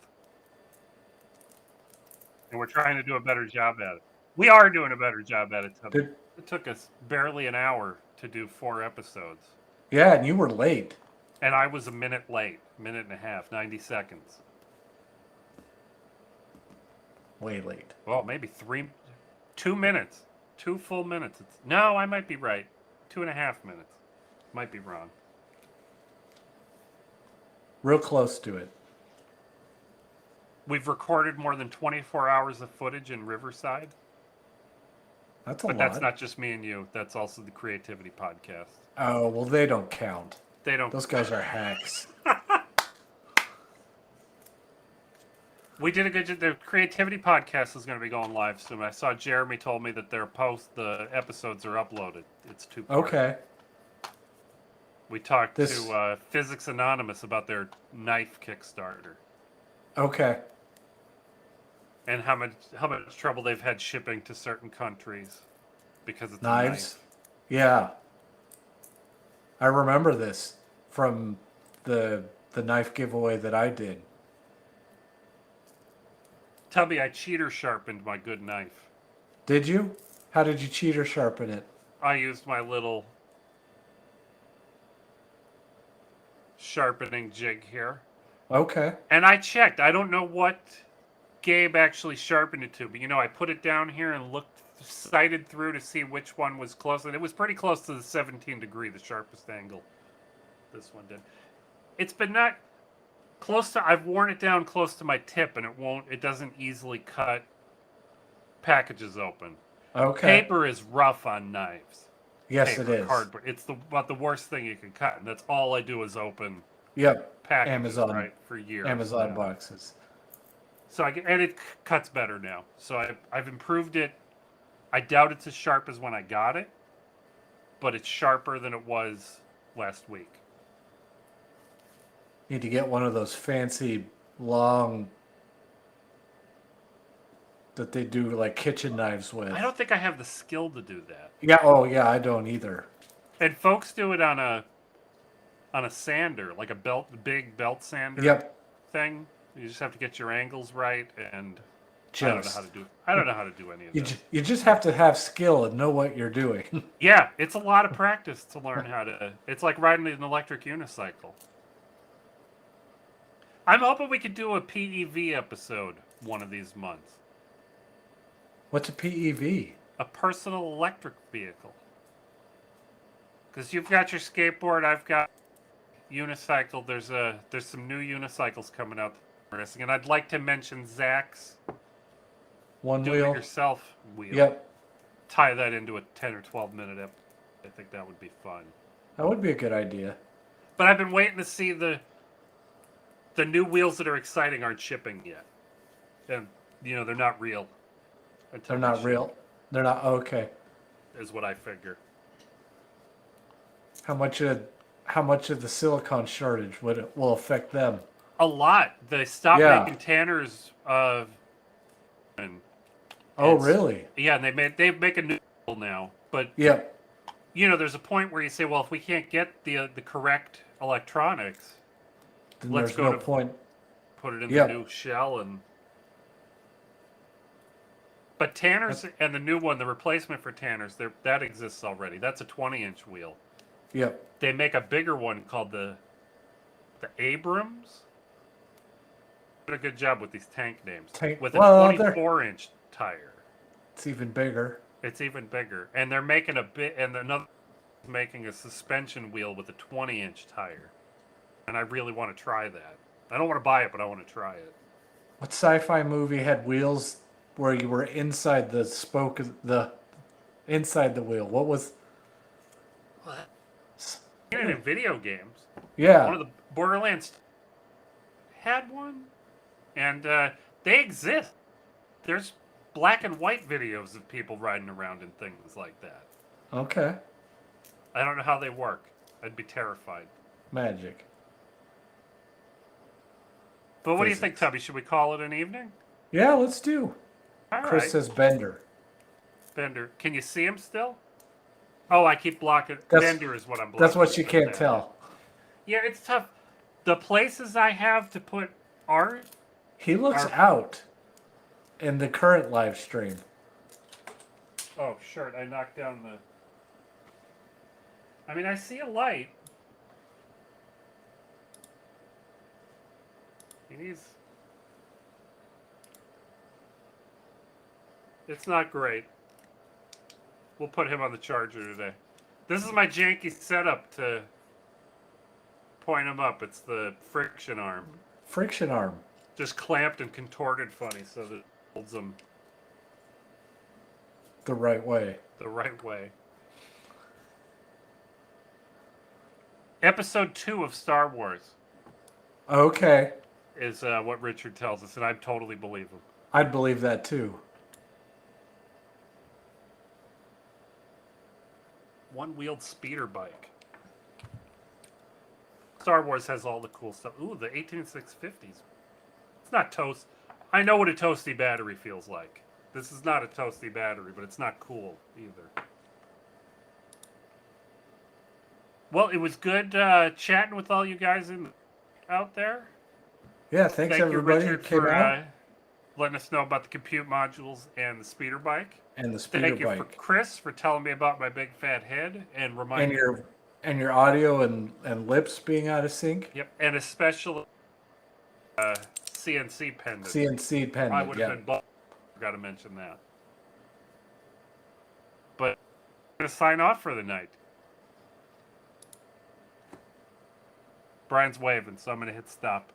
And we're trying to do a better job at it. We are doing a better job at it. Did- It took us barely an hour to do 4 episodes. Yeah, and you were late. And I was a minute late, minute and a half, 90 seconds. Way late. Well, maybe 2 minutes, 2 full minutes. No, I might be right. 2.5 minutes. Might be wrong. Real close to it. We've recorded more than 24 hours of footage in Riverside. That's a But lot. that's not just me and you. That's also the Creativity Podcast. Oh, well, they don't count. They don't. Those guys are hacks. We did a good job. The Creativity Podcast is going to be going live soon. I saw Jeremy told me that the episodes are uploaded. It's 2 parts. Okay. We talked to Physics Anonymous about their knife Kickstarter Okay. and how much trouble they've had shipping to certain countries because it's Knives. a knife. Yeah. I remember this from the knife giveaway that I did. Tubby, I cheater sharpened my good knife. Did you? How did you cheat or sharpen it? I used my little sharpening jig here. Okay. And I checked. I don't know what Gabe actually sharpened it to, but I put it down here and sighted through to see which one was close, and it was pretty close to the 17 degree, the sharpest angle. This one did. It's been not close to. I've worn it down close to my tip, and it doesn't easily cut packages open. Okay. Paper is rough on knives. Yes, Paper, it is. Cardboard. It's about the worst thing you can cut, and that's all I do is open Yep. packages. Amazon. Right, for years. Amazon now. boxes. So and it cuts better now. So I've improved it. I doubt it's as sharp as when I got it, but it's sharper than it was last week. Need to get one of those fancy long that they do like kitchen knives with. I don't think I have the skill to do that. Yeah. Oh, yeah. I don't either. And folks do it on a sander, like a big belt sander Yep. thing. You just have to get your angles right, and Just. I don't know how to do any of this. You just have to have skill and know what you're doing. Yeah, it's a lot of practice to learn how to. It's like riding an electric unicycle. I'm hoping we could do a PEV episode one of these months. What's a PEV? A personal electric vehicle. Because you've got your skateboard, I've got unicycle. There's some new unicycles coming out, and I'd like to mention Zach's One do wheel. it yourself wheel. Yep. Tie that into a 10 or 12 minute episode. I think that would be fun. That would be a good idea. But I've been waiting to see the new wheels that are exciting aren't shipping yet. And they're not real. They're not real. They're not okay. Is what I figure. How much of the silicon shortage will affect them? A lot. They stopped making Tanners Oh, really? Yeah, and they make a new wheel now. But Yep. There's a point where you say, well, if we can't get the correct electronics, Then let's there's go no to point. put it in the new shell But Tanners and the new one, the replacement for Tanners, that exists already. That's a 20-inch wheel. Yep. They make a bigger one called the Abrams. Did a good job with these tank names. With a 24-inch tire. It's even bigger. It's even bigger, and they're making another making a suspension wheel with a 20-inch tire, and I really want to try that. I don't want to buy it, but I want to try it. What sci-fi movie had wheels where you were inside the spoke inside the wheel? What was? What? In video games. Yeah. One of the Borderlands had one, and they exist. There's black and white videos of people riding around and things like that. Okay. I don't know how they work. I'd be terrified. Magic. But what do you think, Tubby? Should we call it an evening? Yeah, let's do. All Chris right. says Bender. Bender. Can you see him still? Oh, I keep blocking. Bender is what I'm blocking. That's what you can't tell. Yeah, it's tough. The places I have to put art. He looks out in the current live stream. Oh, shirt. I knocked down the... I mean, I see a light. It's not great. We'll put him on the charger today. This is my janky setup to point him up. It's the friction arm. Friction arm. Just clamped and contorted funny so that it holds them the right way. The right way. Episode 2 of Star Wars. Okay. Is what Richard tells us, and I totally believe him. I'd believe that too. One-wheeled speeder bike. Star Wars has all the cool stuff. Ooh, the 18650s. It's not toast. I know what a toasty battery feels like. This is not a toasty battery, but it's not cool either. Well, it was good chatting with all you guys out there. Yeah, thank everybody you, Richard, who came out. Letting us know about the compute modules and the speeder bike. And the speeder bike. Thank you for Chris for telling me about my big fat head and reminding me. And your audio and lips being out of sync. Yep, and especially CNC pendant. CNC pendant. I would have been forgot to mention that. But I'm gonna sign off for the night. Brian's waving, so I'm gonna hit stop.